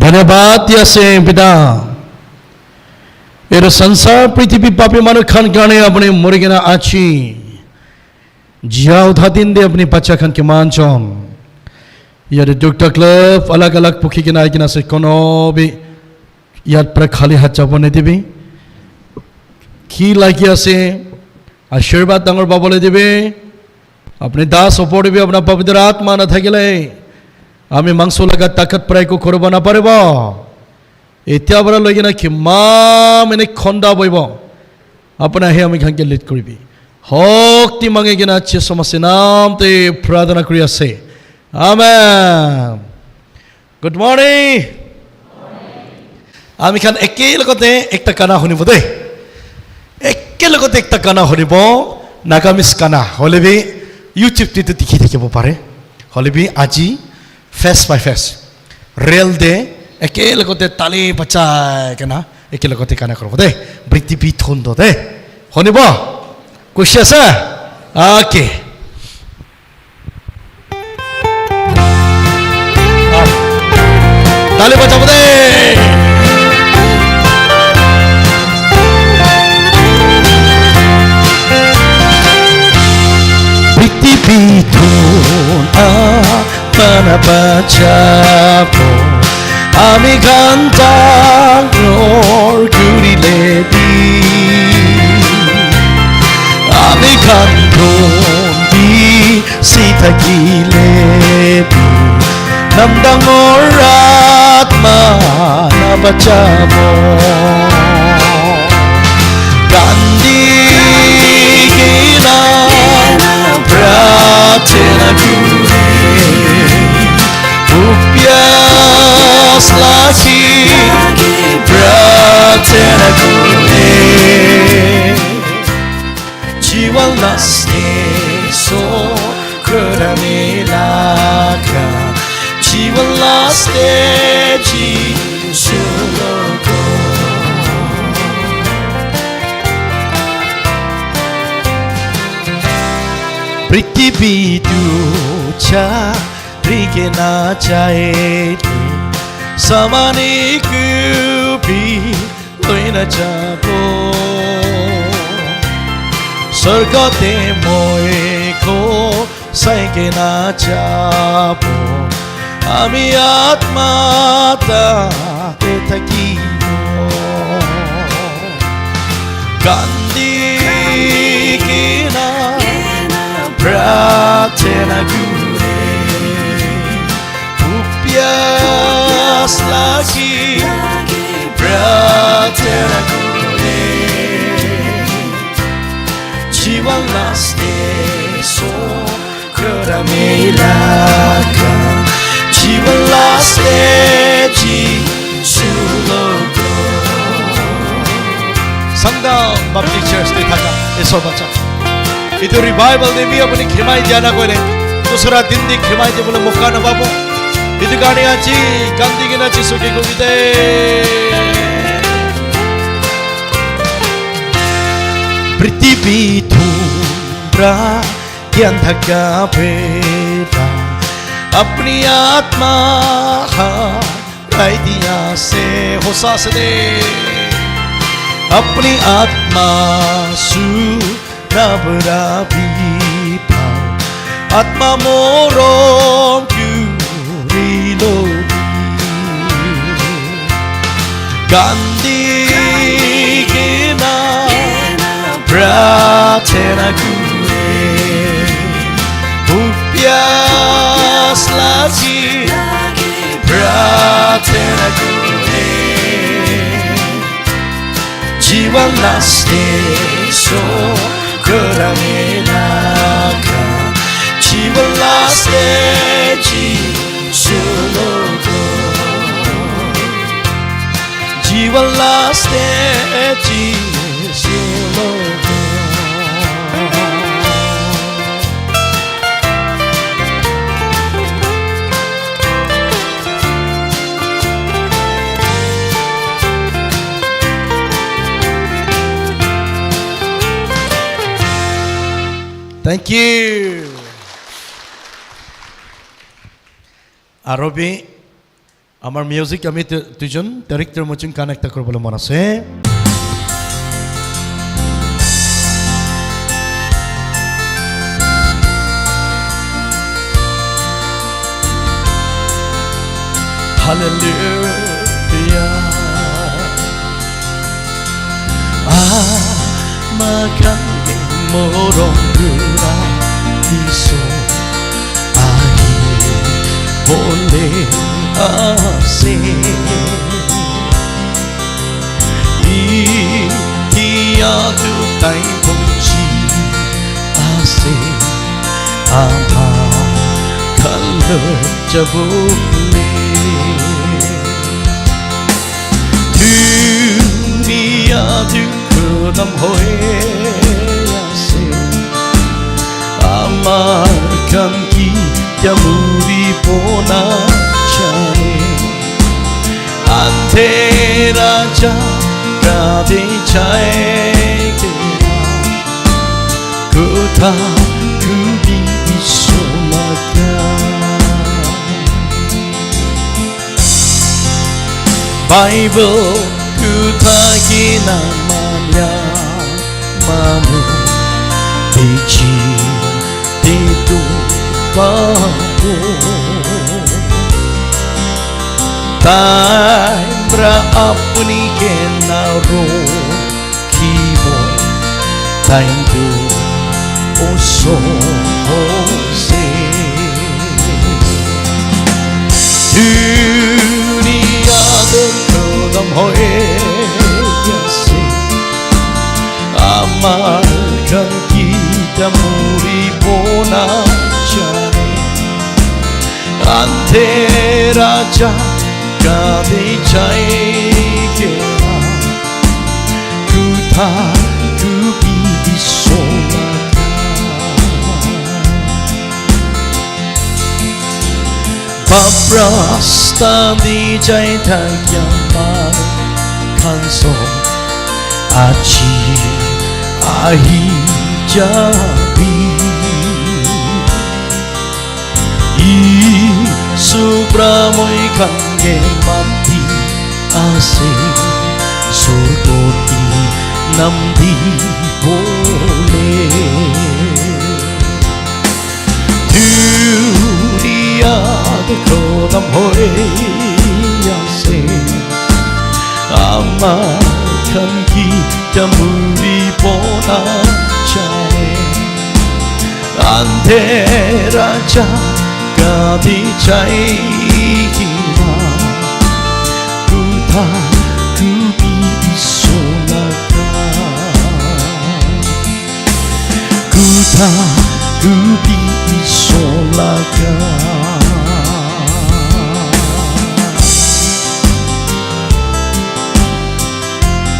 धन्यवाद दिया से पिता ये संसार पृथ्वी पापी मानव खान करने अपने मुर्गिना आची जिया उठा दिन दे अपनी बच्चा खान के मान चौम यार डॉक्टर क्लब अलग अलग पुखी के नायक ना से कोनो भी यार पर खाली हाथ चापने दिबी की लागिया से आशीर्वाद तंगर बाबले दिबी अपने दास ओपोड़े भी अपना पवित्र आत्मा न था गिले आमी मांसो लगा ताकत प्राय को करबा ना पारे बा इत्या बरा लगे ना कि माँ मैंने खंडा बोई बा अपना है आमी खान के लिट करी भी हक ती मांगे कि ना अच्छे समस्या नाम ते प्रार्थना करिया से आमेन गुड मॉर्निंग आमी खान एके लगते एक तकाना होनी बोले एके लगते एक तकाना होनी बो नागामिस काना होले भी यूट्यूब टी तो दिखी देखे वो पारे होले भी आजी फेस बाय फेस रियल दे एके लगते ताली बचाए के ना एके लगते काना करो बोले ब्रिटी भी थोन दो दे होनी बो कुछ ऐसा आके ताली बचाओ दे Bitun apa bacaku Ami gantang nor guri ledi Ami gantong di sita gilebi Namdang orat mana bacamu Gandhi gina Pratena gure Upias lagi Pratena gure Jiwa lasne so Kuramilaka Jiwa lasne Jisulogo पृथ्वी दूचा Ricky ना जाए समाने कुबी लोई न जाबो स्वर्गते मोए को साइके ना जाबो आमी आत्मा ताते तकियो गांधी की ना Pratena gure Upias lagi Pratena gure Jiwa lasne so Kuramilaka Jiwa lasne Jisulogo Sangdang Baptist Church di Thaka Eso baca itu revival demi अपनी खिमाई जाना कोई नहीं दूसरा दिन दी खिमाई जे बोले मुक्का न बाबू itu गाने आची गांधी की नाची सुखी को बीते पृथ्वी धूम्रा ज्ञान धक्का बेटा अपनी आत्मा राय दिया से हो सास दे अपनी आत्मा सू Nabra pipa Atma morom kurilo Gandhi gina Pratena gure Upias lagi Pratena gure Jiwa lasne so Kuramilaka Jiwa lasne Jisulogo Jiwa lasne Jisulogo Thank you. Arobi আমাৰ মিউজিক আমি দুজন ডাইৰেক্টৰ মচিং কানেক্ট কৰিবলৈ মন আছে Hallelujah makan morong gura iso ahi boleh ase dia tu tai benci ase apa kalau jabule dunia tu nam hoye ase amarkan kita muri pona chane ante raja kade chaye kuta kubi isolaka Bible kuta namanya manu dici tidu bahu Taimra apni kenaro kibo taindu oso ose Dunia dalam hoye yase amalkan kita muri bona jane ante raja kade chai kera kuta kubi isolaka paprasta di jai thakyamar kanso achi ahi jabi Subramoy kange mati ase surgoti namdi bole Dunia kodam hoye ase amarkan kita muri pona chane ante raja kadi chai kira kuta kubi isolaka kuta kubi isolaka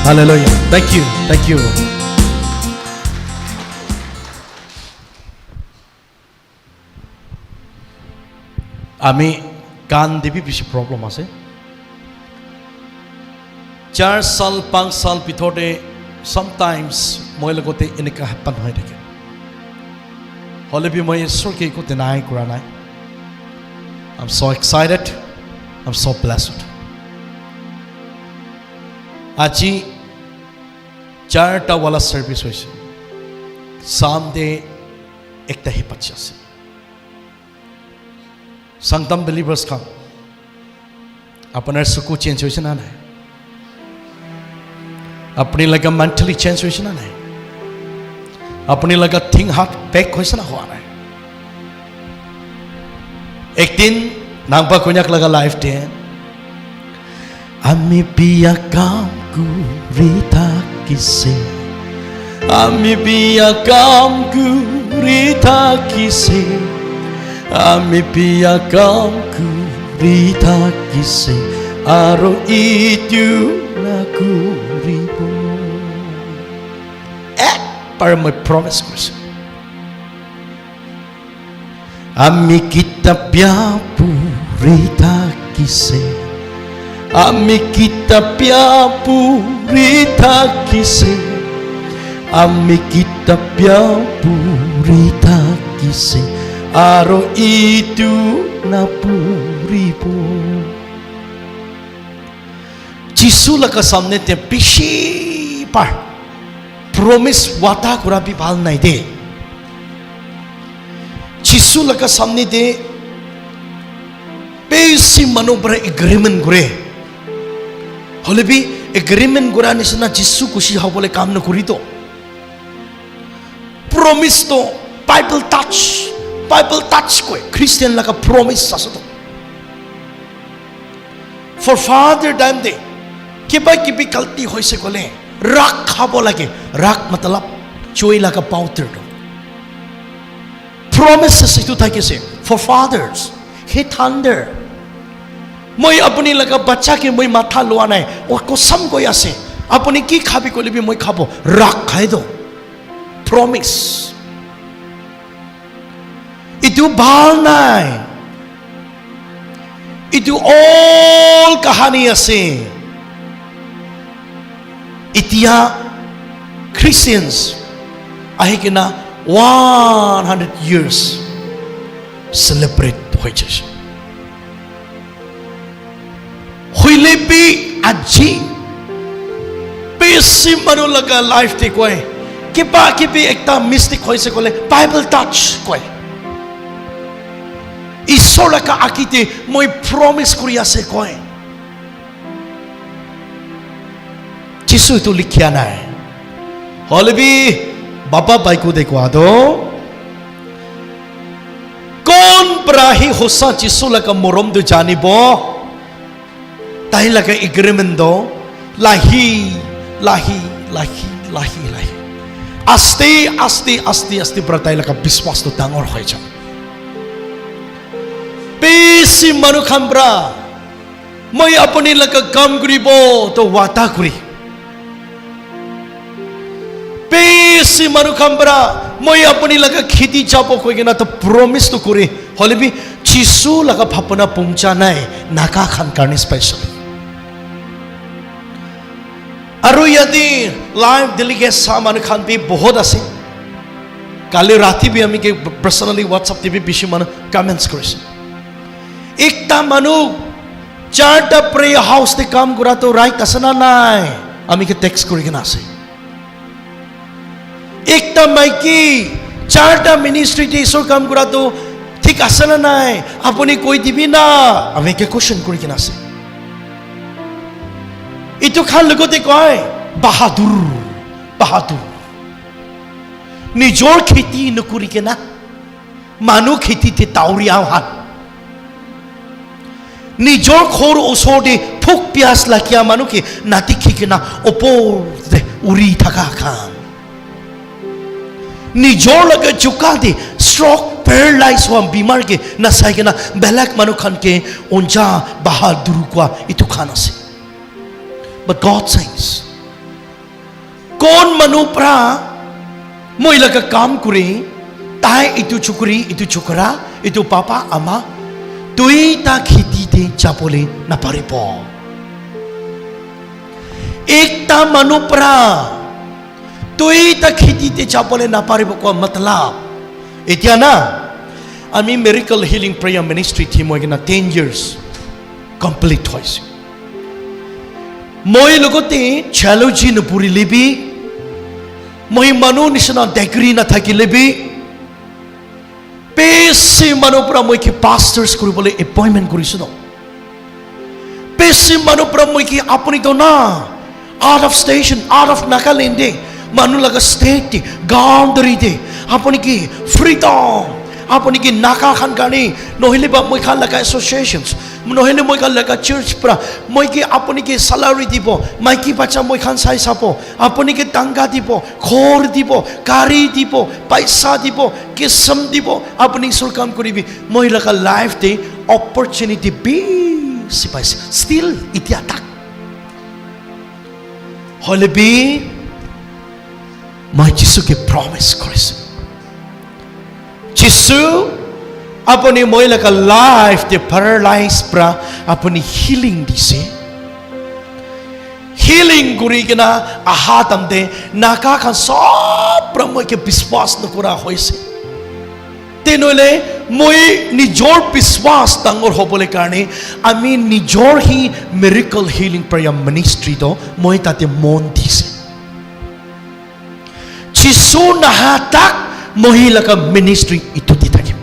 Hallelujah thank you আমি গান দিবি বেশি problem আছে 4 সাল 5 সাল পিছতে sometimes মই লগতে এনেকা হেপন হৈ থাকে হলে বি মই ঈশ্বৰকে একো নাই কৰা নাই I'm so excited I'm so blessed আজি 4টা वाला সার্ভিস হইছে সামনে একটা হেপাচ্ছি আছে Sanctum believers come. Apnar suku change hoise na nahi. Apni laga mentally change hoise na nahi. Apni laga think heart pack hoise na hua nahi. Ek din nangpa kunyak laga life de. Ami biya kam ku rita kise. Ami biya kam ku rita kise. Ami pia kamku rita kise aro itu laku ribu para my promise Chris Ami kita pia rita kise Ami kita pia rita kise Ami kita pia rita kise Aro itu na puripo जिसु लका सामने ते पिशी पर promise वादा कुरा भी भाल नहीं दे जिसु लका सामने दे पेसी मनो पर एग्रीमेंट करे होले भी एग्रीमेंट गुरा निसना जिसु खुशी हो बोले काम न करी तो प्रॉमिस तो बाइबल टच कोई क्रिश्चियन लगा प्रॉमिस सासो तो फॉर फादर टाइम दे कि भी गलती हो से कोले राग खाबो लगे राग मतलब चोई लगा पाउटर तो प्रॉमिस से तो था कैसे फॉर फादर्स हे थंडर मैं अपनी लगा बच्चा के मैं माथा लोआ नहीं और को सम को यासे अपनी की खाबी को भी मैं खाबो राग खाए दो प्रॉमिस इतु बाल नहीं इतु all कहानी ऐसे इतिया क्रिश्चियंस आहे के ना 100 years celebrate हो जाए हुईले भी अजी बेसी मनो लगा लाइफ ते कोई कि बाकी भी एकता मिस्टेक हो से कोले बाइबल टच कोई ईश्वर लगा आकीते मैं प्रॉमिस करिया से कोई जिसु तो लिखिया ना है होले भी बाबा भाई को देखो आदो कौन प्राही होसा जिसु लगा मोरम दो जानी बो ताही लगा एग्रीमेंट दो लाही आस्ते बरताई लगा विश्वास तो डांगर हो जा बेसी मनु खंब्रा मैं अपनी लगा काम करीबो तो वाता करी बेसी मनु खंब्रा मैं अपनी लगा खेती चापो कोई ना तो प्रॉमिस तो करे होले भी जिसु लगा भापना पहुंचा नहीं नाका खान करने स्पेशली अरु यदि लाइव दिल्ली के सामान खान भी बहुत आसे काले राती भी हमें के पर्सनली व्हाट्सएप टीवी बिशी मन कमेंट्स करें एकता मनु चारटा प्रेयर हाउस ते काम करा तो राइट असना नाय हमें के टेक्स्ट करें ना से एकता माइकी चारटा मिनिस्ट्री ते सो काम करा तो ठीक असना नाय अपनी कोई दिबी ना हमें के क्वेश्चन करें ना से itu kan legote koi bahadur nijor kheti nukuri ke na manu kheti te tauri awan nijor khor osor de phuk pias la kya manu ke nati khike na opor de uri thaka khan nijor laga chuka de stroke paralyze hua bimar ke na sai ke na belak manu khan ke onja bahadur kwa itu khan ase but God says कौन मनुप्रा मोई लगा काम करे ताई इतु चुकरी इतु चुकरा इतु पापा अमा तुई ता खेती ते चापोले न पारे पो एक ता मनुप्रा तुई ता खेती ते चापोले न पारे पो को मतलब इतिया ना आमी miracle healing prayer ministry थी मोई के ना 10 years complete होइस मोई लोगोते चैलेंजी न पूरी लेबी मोई मनो निशना डिग्री न था कि लेबी पेसे मनो पर मोई के पास्टर्स करू बोले अपॉइंटमेंट करी सुनो पेसे मनो पर मोई के अपनी तो ना out of station out of Nagaland दे मनु लगा स्टेट दे गाउंडरी दे अपनी की फ्रीडम अपनी की नाका खान गानी नोहिले बा मोई खान लगा एसोसिएशंस नोहिले मोई खान लगा चर्च पर मोई की अपनी की सैलरी दीपो माइकी बच्चा मोई खान साई सापो अपनी के टंगा दीपो खोर दीपो कारी दीपो पैसा दीपो किस्म दीपो अपनी सुर काम करी भी मोई लगा लाइफ दे अपॉर्चुनिटी बी सिपाइस स्टिल इतिया तक होले भी मैं जिसु के प्रॉमिस करिस जिसु अपनी मोइला का लाइफ ते पैरालाइज प्रा अपनी हीलिंग दिसे हीलिंग गुरी के ना आहा तमते नाका का सब प्रमो के विश्वास न कुरा होइसे तेनोले মই নিজৰ বিশ্বাস ডাঙৰ হ'বলৈ কাৰণে আমি নিজৰ হি মিৰাকল হিলিং প্ৰেয়াৰ মিনিষ্ট্ৰীটো মই তাতে মন দিছে যিছু নাহাতাক মহিলাকা মিনিষ্ট্ৰী ইটো দি থাকিম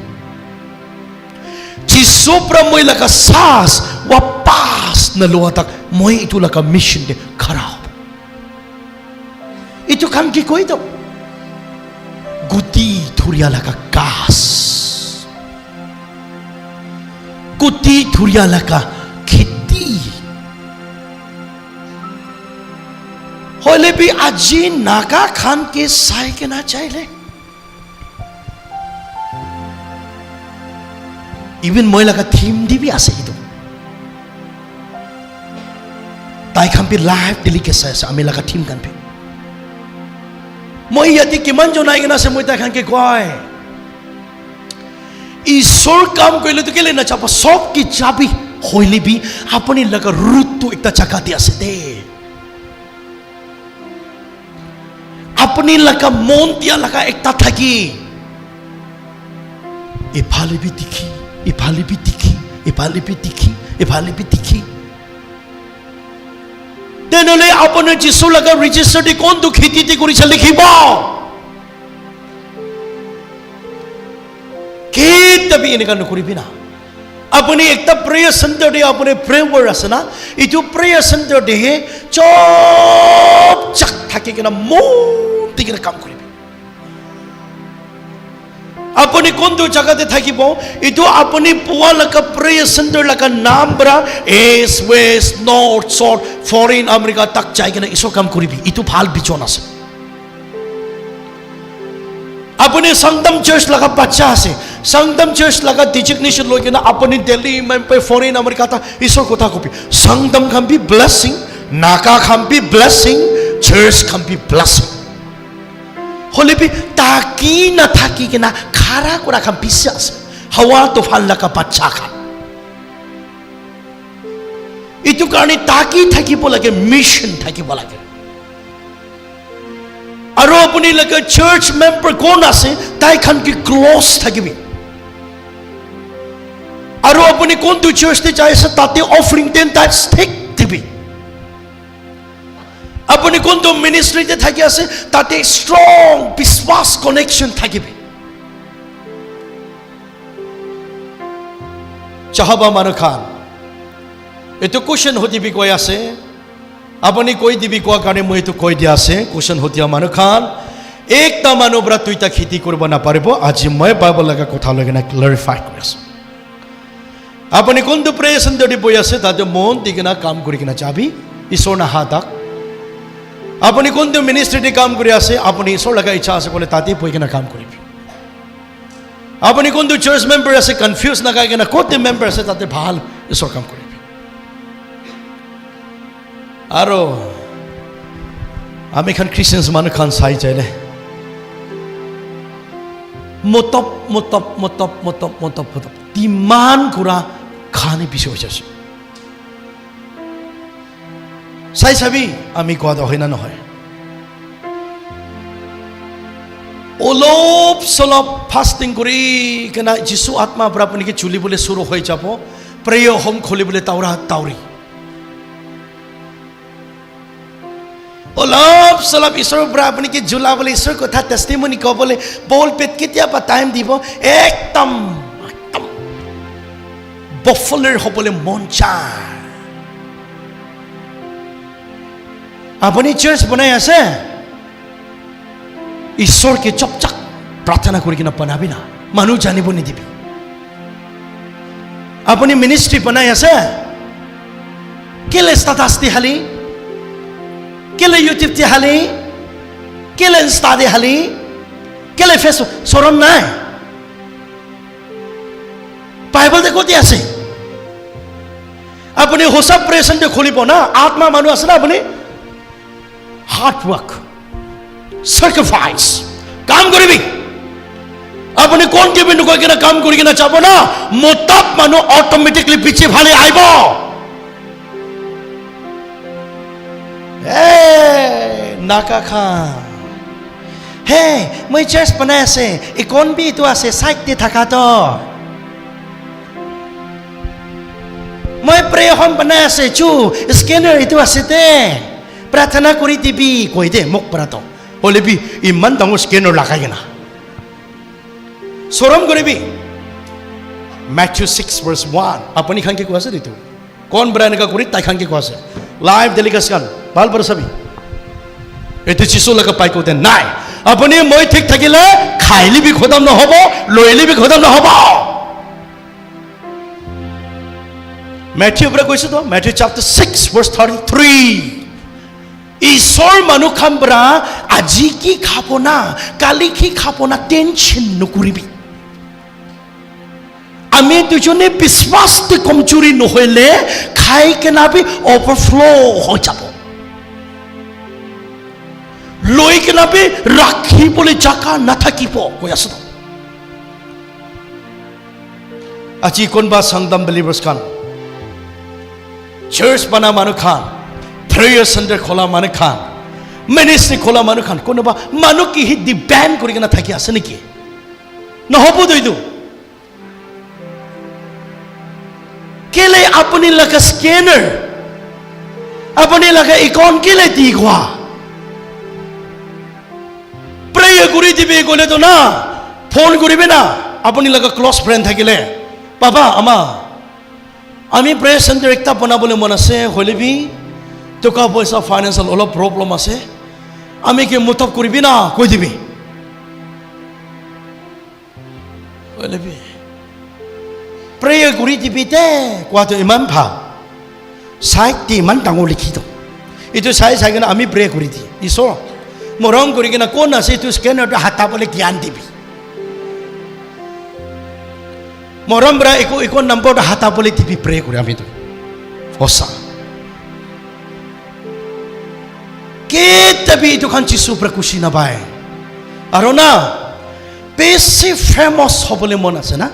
যিছু পৰা মহিলাকা সাহস ৱাপাস নলোৱাতাক মই ইটো লাকা মিছন দে খৰা হ'ব ইটো কাম কি কৈ দাও গুটি ধুৰিয়া লাকা কাছ গুটি ধুৰিয়া লাকা খেতি হলে भी আজি নাগা খান के চাই के ना চাইলে ইভেন মই লাগা থিম দিবি আছে ইটো তাই খান পি লাইভ টেলিকাস্ট আছে আমি লাগা থিম খান পি মই ইয়াতে কিমান জনাই গনা আছে মই তাই খান কে কয় ঈশ্বৰ কাম কৰিলে তো কেলে না চাপা সব কি চাবি হইলে भी আপুনি লাগা ৰুতটো একটা জাগাতে আছে দে আপুনি লাগা মন দিয়া লাগা একটা থাকি এফালে भी দেখি এফালে भी দেখি এফালে भी দেখি এফালে भी দেখি তেনেহলে আপোনাৰ যিছু লাগা ৰেজিষ্টাৰটি কোনটো খেতিতে কৰিছে লিখিব কেতিয়াবি এনেকা নকৰিবি না আপুনি একটা প্ৰেয়াৰ চেণ্টাৰ দে আপুনি প্ৰেয়াৰ আছে না ইটো প্ৰেয়াৰ চেণ্টাৰ দে চব চাক থাকি কিনা মন দিকে কাম কৰিবি আপুনি কোনটো জায়গাতে থাকিব ইটো আপুনি পোৱা লাগা প্ৰেয়াৰ চেণ্টাৰ লাগা নাম বৰা এস West north south foreign America তাক যাই কিনা ইছো কাম কৰিবি ইটো ভাল বিচন আছে আপুনি সংগম চাৰ্চ লাগা বাচ্চা আছে সংগম চাৰ্চ লাগা ডিজিগনেশ্যন লৈ কিনা আপুনি দিল্লী মুম্বাই ফৰেন আমেৰিকা তা ইছো কথা কবি সংগম খান বি ব্লেসিং নাকা খান বি ব্লেসিং চাৰ্চ খান বি ব্লেসিং হলে भी তাকি না থাকি কিনা খাৰা কৰা খান বিশ্বাস হাৱা তুফান লাগা বাচ্চা খান ইটো কাৰণে তাকি থাকিব লাগে মিশন থাকিব লাগে আৰু আপুনি লাগে চাৰ্চ মেম্বাৰ কোন আছে তাই খান কি ক্লোজ থাকিবি আৰু আপুনি কোনটো চাৰ্চতে যাই আছে তাতে অফাৰিং দেন তাত ষ্টিক দিবি আপুনি কোনটো মিনিষ্ট্ৰীতে থাকি আছে তাতে ষ্ট্ৰং বিশ্বাস কানেকশ্যন থাকিবি চাহাবা মানুহ খান এটো কোৱেশ্চন হতিবি কৈ আছে আপুনি কৈ দিবি কোৱা কাৰণে মই এটো কৈ দিয়া আছে কোৱেশ্চন হতিয়া মানুহ খান একটা মানুহ পৰা তুইটা খেতি কৰিব না পাৰিব আজি মই বাইবল লগা কথা লৈ কিনা ক্লাৰিফাই কৰি আছো আপুনি কোনটো প্ৰেয়াৰ চেণ্টাৰ দি বৈ আছে তাতে মন দি কিনা কাম কৰি কিনা যাবি ঈশ্বৰ না হাতাক আপুনি কোনটো মিনিষ্ট্ৰীতে কাম কৰি আছে আপুনি ঈশ্বৰ লগা ইচ্ছা আছে ক'লে তাতে বৈ কিনা কাম কৰিবি আপুনি কোনটো চাৰ্চ মেম্বাৰ আছে কনফিউজ নাগাই কিনা কোনটো মেম্বাৰ আছে তাতে ভাল ঈশ্বৰ কাম কৰিবি আৰু আমি খান খ্ৰীষ্টান মানুহ খান চাই যাইলে মতপ মতপ মতপ মতপ মতপ মতপ তিমান ঘূৰা খানে পিছে হৈ যাইছো চাই চাবি আমি কোৱা হয় না নহয় অলপ চলপ ফাষ্টিং কৰি কেনা যিছু আত্মা পৰা আপুনি কি চুলিবলৈ চুৰু হৈ যাব প্ৰেয়াৰ হোম খুলিবলৈ তাওৰা তাওৰি অলপ চলপ ঈশ্বৰৰ পৰা আপুনি কি জুলাবলৈ ঈশ্বৰৰ কথা টেষ্টিমনি ক'বলৈ বল পেট কেতিয়াবা টাইম দিব একদম বফলেৰ হ'বলৈ মন যায় আপুনি চাৰ্চ বনাই আছে ঈশ্বৰকে চপচাক প্ৰাৰ্থনা কৰি কিনা বনাবি না মানুহ জানিব নিদিবি আপুনি মিনিষ্ট্ৰী বনাই আছে কেলে ষ্টাটাছ দি হালি কেলে ইউটিউব দি হালি কেলে ইনষ্টা দি হালি কেলে ফেচবুক চৰণ নাই বাইবলতে ক'ত আছে আপুনি হোসা প্ৰেজেন্টে খুলিব না আত্মা মানুহ আছে না আপুনি হাৰ্ড ওয়াৰ্ক স্যাক্ৰিফাইস কাম কৰিবি আপুনি কোন কে বিন্দু কৈ কিনা কাম কৰি কিনা যাব না মোতাব মানুহ অটোমেটিকলি পিছে ভালে আইব এ নাকা খা হে মই চাৰ্চ বনাই আছে ই কোন বি তো আছে সাইড দি থাকা তো মই প্ৰে এখন বনাই আছে চু স্কেনাৰ এইটো আছে দে প্ৰাৰ্থনা কৰি দিবি কৈ দে মোক পৰাটো হলেবি ইমান ডাঙৰ স্কেনাৰ লাগাই না চৰম কৰিবি Matthew 6 verse 1 আপুনি খান কি কোৱা আছে দিটো কোন ব্ৰানকা কৰি তাই খান কি কোৱা আছে লাইভ টেলিকাষ্ট কান ভাল پر চাবি এতে চিসু লাগা পাই কোতে নাই আপুনি মই ঠিক থাকিলে খাইলি বি খতম নহব লইলি বি খতম নহব Matthew পৰা কৈছে তো Matthew chapter 6 verse 33 ঈশ্বৰ মানুহ খামৰা আজি কি খাব না কালি কি খাব না টেনশন নকৰিবি আমি দুজনে বিশ্বাসতে কমজোৰি নহলে খাই কেনাবি ওভাৰফ্লো হৈ যাব লৈ কেনাবি ৰাখিবলৈ জাগা নাথাকিব কৈ আছো আজি কোনবা সংদম বিলিভাৰ্স খান চাৰ্চ বনা মানুহ খান প্ৰেয়াৰ সেন্টাৰ খোলা মানুহ খান মিনিষ্ট্ৰি খোলা মানুহ খান কোনোবা মানুহ কি হি ডিপেন্ড কৰি কেনা থাকি আছে নেকি নহব দইদু কেলে আপুনি লাগা স্কেনাৰ আপুনি লাগা একাউন্ট কেলে দি গোৱা প্ৰেয়াৰ কৰি দিবি গলে তো না ফোন কৰিবে না আপুনি লাগা ক্লোজ ফ্ৰেন্ড থাকিলে বাবা আমা আমি প্ৰেয়াৰ সেন্টাৰ একটা বনাবলৈ মন আছে হলেবি টকা পয়সা ফাইনান্সিয়াল অলপ প্ৰবলেম আছে আমি কি মুতাব কৰিবি না কৈ দিবি হলেবি প্ৰেয়াৰ কৰি দিবি দে কোৱাটো ইমান ভাল সাইটি ইমান ডাঙৰ লিখিত এইটো চাই কিনে আমি প্ৰেয়াৰ কৰি দি ঈশ্বৰ মৰম কৰি কিনে কোন আছে এইটো স্কেনাৰটো হাতাবলৈ জ্ঞান দিবি মৰম বৰা একো নম্বৰটো হাতাবলৈ দিবি প্ৰেয়াৰ কৰি আমি সঁচা কেতিয়াবি এইটো খান যিশুৰ পৰা খুচি নাপায় আৰু না বেছি ফেমাছ হ'বলৈ মন আছে না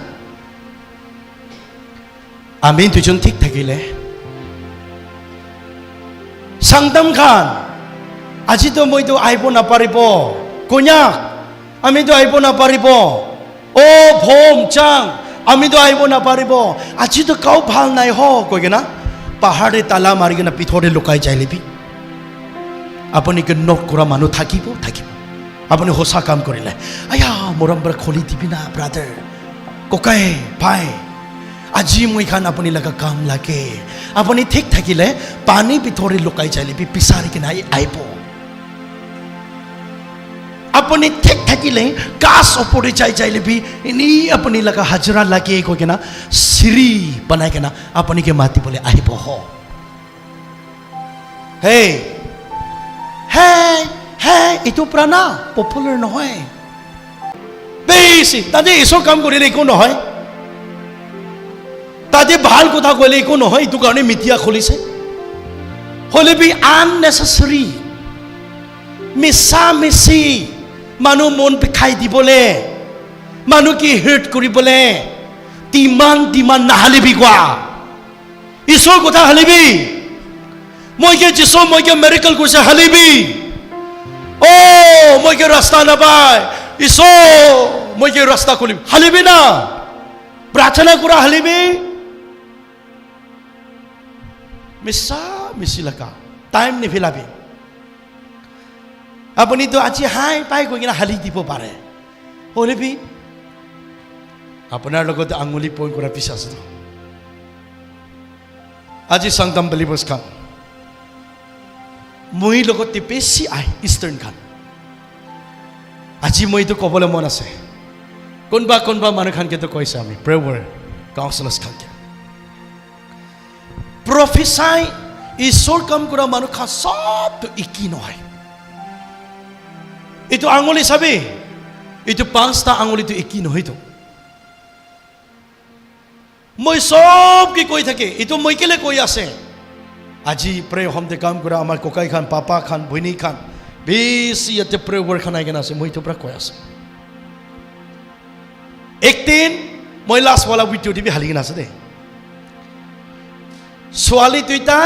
আমি দুজন ঠিক থাকিলে সংদম খান আজিতো মইতো আহিব নাপাৰিব কন্যাক আমিতো আহিব নাপাৰিব অ ভোম চাং আমিতো আহিব নাপাৰিব আজিতো কাও ভাল নাই হ কৈ না পাহাৰে তালা মাৰি কিনে পিঠৰে লুকাই যাই লিবি আপুনি কি নোট কৰা মানুহ থাকিব আপুনি সঁচা কাম কৰিলে আয়া মৰম পৰা খুলি দিবি না ব্ৰাদাৰ ককাই ভাই আজি মই খান আপুনি লগা কাম লাগে আপুনি ঠিক থাকিলে পানী ভিতৰে লুকাই যাই লিবি পিছাৰি কিনে আহিব আপুনি ঠিক থাকিলে কাছ ওপৰে যাই লিবি এনেই আপুনি লগা হাজিৰা লাগে কৈ কিনা চিৰি বনাই কিনা আপুনি কি মাতিবলৈ আহিব হ হে এইটো প্ৰাণা পপুলাৰ নহয় বেছি তাতে ঈশ্বৰ কাম কৰিলে একো নহয় তাতে ভাল কথা কইলে একো নহয় এইটো কাৰণে মিডিয়া খুলিছে হলে বি আননেসেসাৰি মিছা মিছি মানুহ মন পিখাই দিবলে মানুহ কি হাৰ্ট কৰিবলে তিমান নাহালিবি কোৱা ঈশ্বৰ কথা হালিবি মই কি যিছো মই কি মিৰাকল কৰিছে হালিবি ও মই কি ৰাস্তা নাপায় ঈশ্বৰ মই কি ৰাস্তা খুলিম হালিবি না প্ৰাৰ্থনা কৰা হালিবি মিছা মিছি লাগা টাইম নিভিলাবি আপুনি তো আজি হাই পাই গৈ কিনা হালি দিব পাৰে হলিবি আপোনাৰ লগত আঙুলি পইণ্ট কৰা পিছ আছে আজি সংদম বিলিভাৰ্স খান মই লগতে বেছি ইষ্টাৰ্ণ খান আজি মইতো ক'বলৈ মন আছে কোনবা মানুহ খানকেতো কৈছে আমি প্ৰেয়াৰ কাউন্সিলাৰ্ছ খানকে প্ৰফেচাই ঈশ্বৰ কাম কৰা মানুহ খান সবটো একি নহয় এইটো আঙুলি চাবি এইটো পাঁচটা আঙুলিটো একি নহয়তো মই সব কি কৈ থাকে এইটো মই কেলে কৈ আছে আজি প্ৰেয়াৰ হোমতে কাম কৰা আমাৰ ককাই খান পাপা খান ভনী খান বেছি ইয়াতে প্ৰেয়াৰ খান আইগেন আছে মই এইটো পৰা কৈ আছো একদিন মই লাষ্টৱালা ভিডিঅ' টিভি হালিগেন আছে দে ছোৱালী দুইটা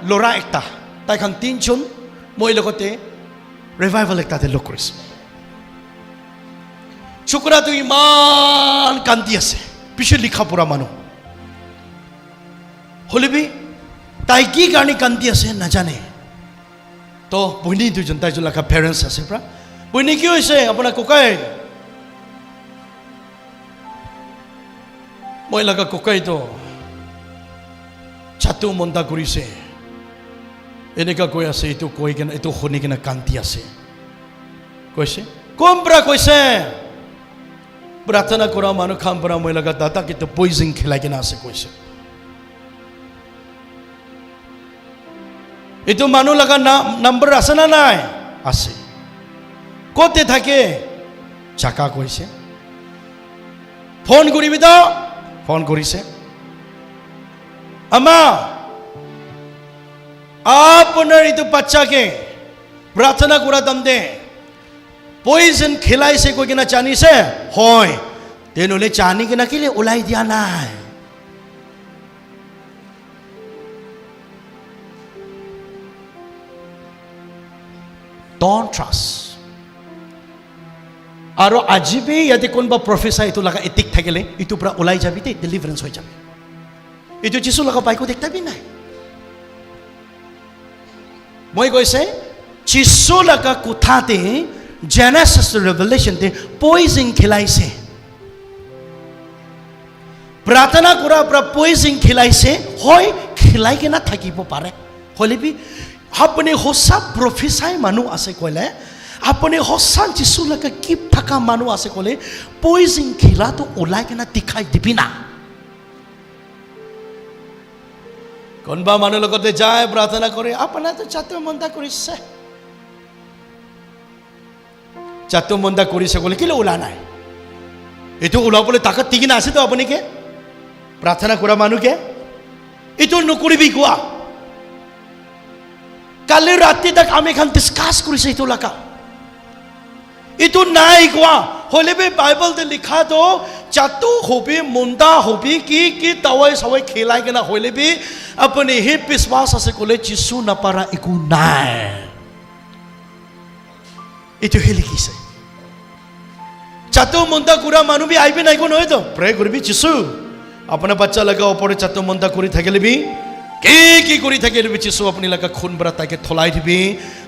ল'ৰা একটা তাইখন তিনজন মই লগতে ৰিভাইভেল একটাতে লগ কৰিছো ছোকৰাটো ইমান কান্দি আছে পিছে লিখা পঢ়া মানুহ হলিবি তাই কি কাৰণে কান্দি আছে নাজানে তো বইনি দুজন তাই জলাকা পেৰেণ্টছ আছে প্ৰা বইনি কি হৈছে আপোনাৰ ককাই মই লগা ককাই তো ছাতু মন্তা কৰিছে এনেকা কৈ আছে এইটো কৈ কিনে এইটো শুনি কিনে কান্দি আছে কৈছে কম পৰা কৈছে প্ৰাৰ্থনা কৰা মানুহ খাম পৰা মই লগা দাদা কিন্তু পয়জন খেলাই কিনে আছে কৈছে এইটো মানুহ লগা নম্বৰ আছে না নাই আছে ক'তে থাকে চাকা কৈছে ফোন কৰিবি তো ফোন কৰিছে আমা আপোনাৰ এইটো বাচ্চাকে প্ৰাৰ্থনা কৰা দমদে পয়জন খেলাইছে কৈ কিনা জানিছে হয় তেনেহ'লে জানি কিনা কেলে ওলাই দিয়া নাই Don't trust. আৰু আজিবে ইয়াতে কোনবা প্ৰফেছাৰ এইটো লগা এতিক থাকিলে এইটো পৰা ওলাই যাবি তে ডেলিভাৰেন্স হৈ যাবি এইটো যিছু লগা বাইকো দেখতাবি নাই মই কৈছে যিছু লগা কোঠাতে জেনেছিছ ৰেভেলেশ্যনতে পয়জন খেলাইছে প্ৰাৰ্থনা কৰা পৰা পয়জন খেলাইছে হয় খেলাই কিনা থাকিব পাৰে হলিবি আপুনি হোসা প্ৰফেছাৰ মানুহ আছে কলে আপুনি হোসা যিছু লগা কি থাকা মানুহ আছে কলে পয়জন খেলাটো ওলাই কিনা দেখাই দিবি না কোনবা মানুহ লগতে যায় প্ৰাৰ্থনা কৰে আপোনাৰ তো চাতু মন্তা কৰিছে চাতু মন্তা কৰিছে কলে কেলে ওলা নাই এইটো ওলাবলৈ তাকত টিকি না আছে তো আপুনি কে প্ৰাৰ্থনা কৰা মানুহকে এইটো নকৰিবি কোৱা কালি ৰাতি তাক আমি এখন ডিসকাস কৰিছে এইটো লগা এইটো নাই কোৱা হলিবি বাইবেলতে লিখা তো চাতু হবি মুন্ডা হবি কি কি তাৱাই সবাই খেলাই কিনা হলিবি আপুনি হে বিশ্বাস আছে কলে যিছু নাপাৰা একো নাই এইটো হে লিখিছে চাতু মুন্ডা কৰা মানুহ বি আইবি নাই কোন হয়তো প্ৰে কৰিবি যিছু আপোনাৰ বাচ্চা লগা ওপৰে চাতু মুন্ডা কৰি থাকিলেবি কি কৰি থাকিলেবি যিছু আপুনি লগা খুন বৰা তাকে থলাই দিবি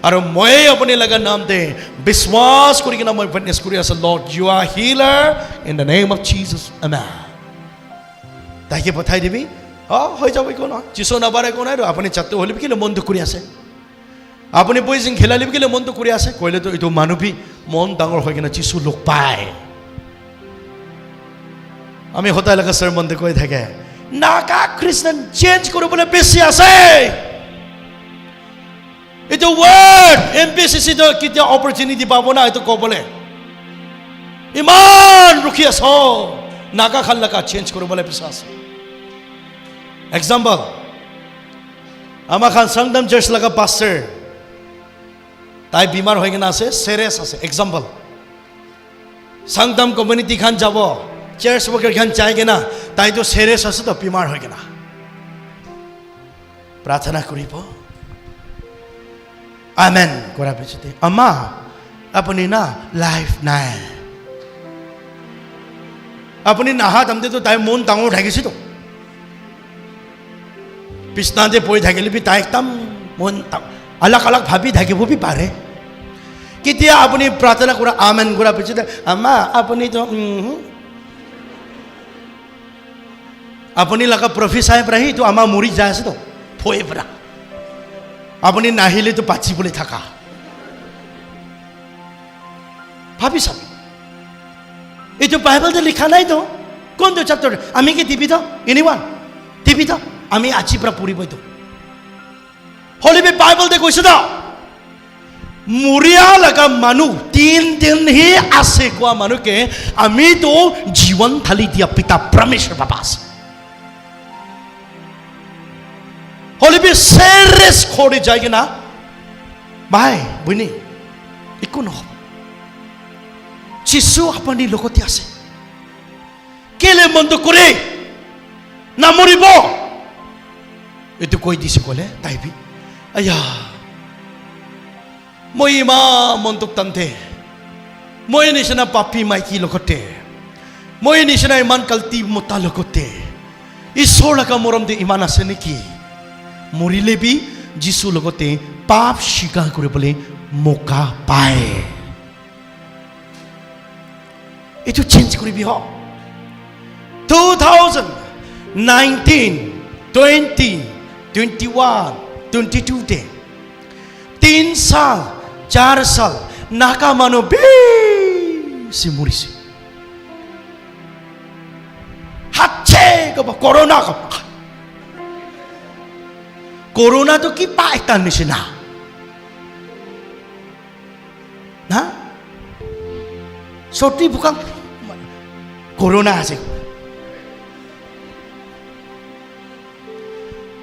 আৰু মই আপুনি লগা নাম দে বিশ্বাস কৰি কিনা মই উইটনেছ কৰি আছে Lord you are healer in the name of Jesus amen তাকে পঠাই দিবি হৈ যাব কোন যিছু নাবাৰে কোন আৰু আপুনি চাতু হলিবি কেলে মনটো কৰি আছে আপুনি পয়জন খেলালিবি কেলে মনটো কৰি আছে কইলে তো এইটো মানুহবি মন ডাঙৰ হৈ কিনা যিছু লোক পায় আমি হতাই লগা sermon কৈ থাকে নাকা খ্ৰীষ্টান চেঞ্জ কৰিবলৈ বেছি আছে এইটো ওয়াৰ্ড এমপিসিসি তো কিটা অপৰচুনিটি পাব না এইটো কবলে ইমান ৰখি আছ নাকা খান লগা চেঞ্জ কৰিবলৈ বেছি আছে এক্সাম্পল আমাৰ খান সংগম চাৰ্চ লগা পাস্টাৰ তাই বিমাৰ হৈ কিনা আছে সিৰিয়াছ আছে এক্সাম্পল সংগম কমিউনিটি খান যাব চাৰ্চ ওয়াৰ্কাৰ খান চাই কিনা তাই তো সিৰিয়াস আছে তো বিমাৰ হৈ কিনা প্ৰাৰ্থনা কৰিব আমেন কৰা পিছতে আমা আপুনি না লাইফ নাই আপুনি নাহা তামতে তো তাই মন ডাঙৰ থাকিছে তো পিছনাতে পৰি থাকিলে তাই একদম মন আলাক আলাক ভাবি থাকিব বি পাৰে কেতিয়া আপুনি প্ৰাৰ্থনা কৰা আমেন কৰা পিছতে আমা আপুনি তো আপুনি লগা প্ৰফেছাৰ প্ৰাহি তো আমাৰ মৰি যায় আছে তো ফয়ে পৰা আপুনি নাহিলে তো পাচি বলে থাকা ভাবি চাবি এইটো বাইবেলতে লিখা নাই তো কোনটো চ্যাপ্টার আমি কি টিভি তো এনিওয়ান টিভি তো আমি আজি পৰা পঢ়িব তো হলিবি বাইবেলতে কৈছে তো মৰিয়া লগা মানুহ 3 দিন হি আছে কোৱা মানুহকে আমি তো জীৱন থালি দিয়া পিতা পৰমেশ্বৰ বাবা আছে হলিবি সেরেস খড়ে যায় না ভাই বুনি একো নহব যিছু আপুনি লগতে আছে কেলে মনটো কৰে না মৰিব এইটো কৈ দিছে কলে তাইবি আয়া মই ইমান মনটোক টানতে মই নিচিনা পাপী মাইকী লগতে মই নিচিনা ইমান কাল্টি মতা লগতে ঈশ্বৰ লগা মৰম দে ইমান আছে নেকি মৰিলে বি যীশু লগতে পাপ স্বীকাৰ কৰিবলৈ মৌকা পায় এইটো চেঞ্জ কৰিবি হ 2019 20 21 22 তে 3 साल 4 साल नाका মানুহ বেছি মৰিছে হাতছে কব করোনা কব করোনা তো কি পা একটা নিচিনা না সর্দি ভুকাম করোনা আছে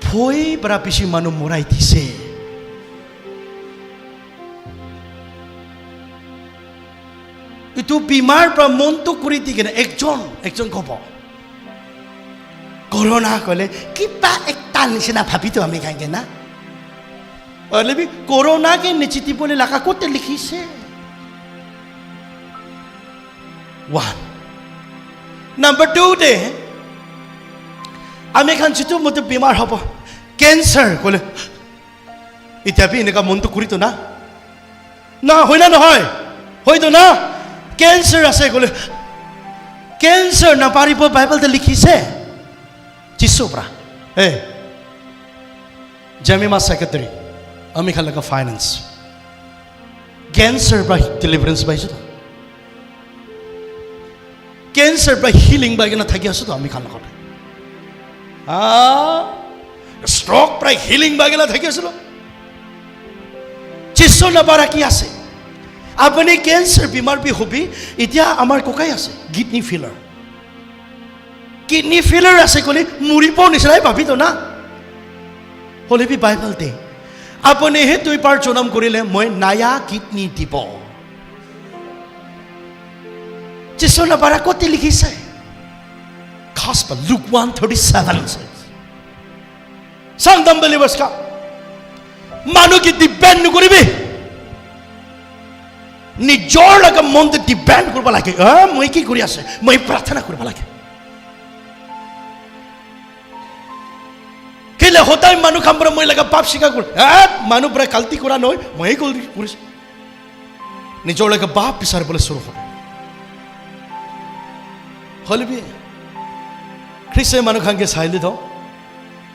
ভয় বড় বেশি মানুষ মরাই দিছে ইটো বিমার পৰা মনটো কৰি দি কেনে একজন কব করোনা কলে কিবা একটা নিচিনা ভাবিতো আমি কাইকে না অলবি করোনা কে নিচিতি বলে লাগা করতে লিখিছে 1 নাম্বার 2 দে আমি খান চিতো মতে বিমার হব ক্যান্সার কলে ইতাবি এনেকা মনটো করিতো না না হয় না নহয় হয়তো না ক্যান্সার আছে কলে ক্যান্সার না পারিব বাইবেলতে লিখিছে Chisopra, hey, Jamima Secretary, Amikalaka Finance, cancer by deliverance by Suda, cancer by healing by Ganatagiasuda, Amikalaka, stroke by healing by Ganatagiasuda, Chisona Barakiase, Abani cancer be marbi hobi, Itia Amar Kokayase, kidney filler. Kidney failure আছে কলে মুরিব নিচিনাই ভাবিতো না হলে B Bible দে আপুনি হে দুই পাৰ জনম কৰিলে মই নয়া কিডনি দিব যিছনা বাৰা কতে লিখিছে Gospel Luke 1:37 says Some believers ka মানুহ কি ডিপেন্ড নকৰিবি নিজৰ লগা মনটো ডিপেন্ড কৰিব লাগে মই কি কৰি আছে মই প্ৰাৰ্থনা কৰিব লাগে কেলে হতাই মানুহ খামৰা মই লাগা পাপ স্বীকাৰ কৰ মানুহ পৰা গলতি কৰা নহয় মই গলতি কৰিছো নিজৰ লগা পাপ বিচাৰিবলৈ শুৰু হ'ব হলবি খ্ৰীষ্টান মানুহ খানকে চাইলি তো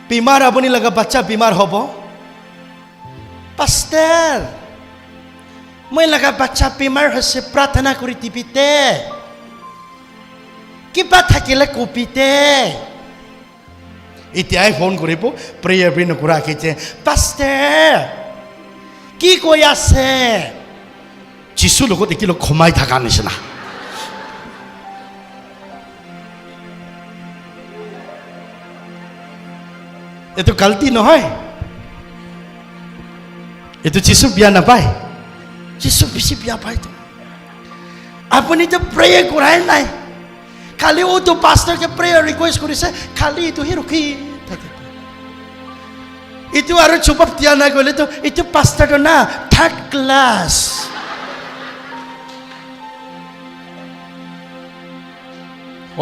বিমাৰ আপুনি লগা বাচ্চা বিমাৰ হ'ব পাষ্টাৰ মই লগা বাচ্চা বিমাৰ হৈছে প্ৰাৰ্থনা কৰি দিবিতে কিবা থাকিলে কপিতে এতিয়াই ফোন কৰিব প্ৰেয়াৰ বি নকৰা কিছে পাষ্টাৰ কি কৈ আছে যিশু লগত একিলো খমাই থাকা নিচিনা এটো গলতি নহয় এটো যিশু বিয়া নাপায় যিশু বেছি বিয়া পায় তো আপুনি তো প্ৰেয়াৰ কৰাই নাই খালি ও তো পাস্টার কে প্রেয়ার রিকোয়েস্ট করেছে খালি তো হি রুকি থাকে ইটো আর চুপ দিয়া না গলে তো ইটো পাস্টার না থার্ড ক্লাস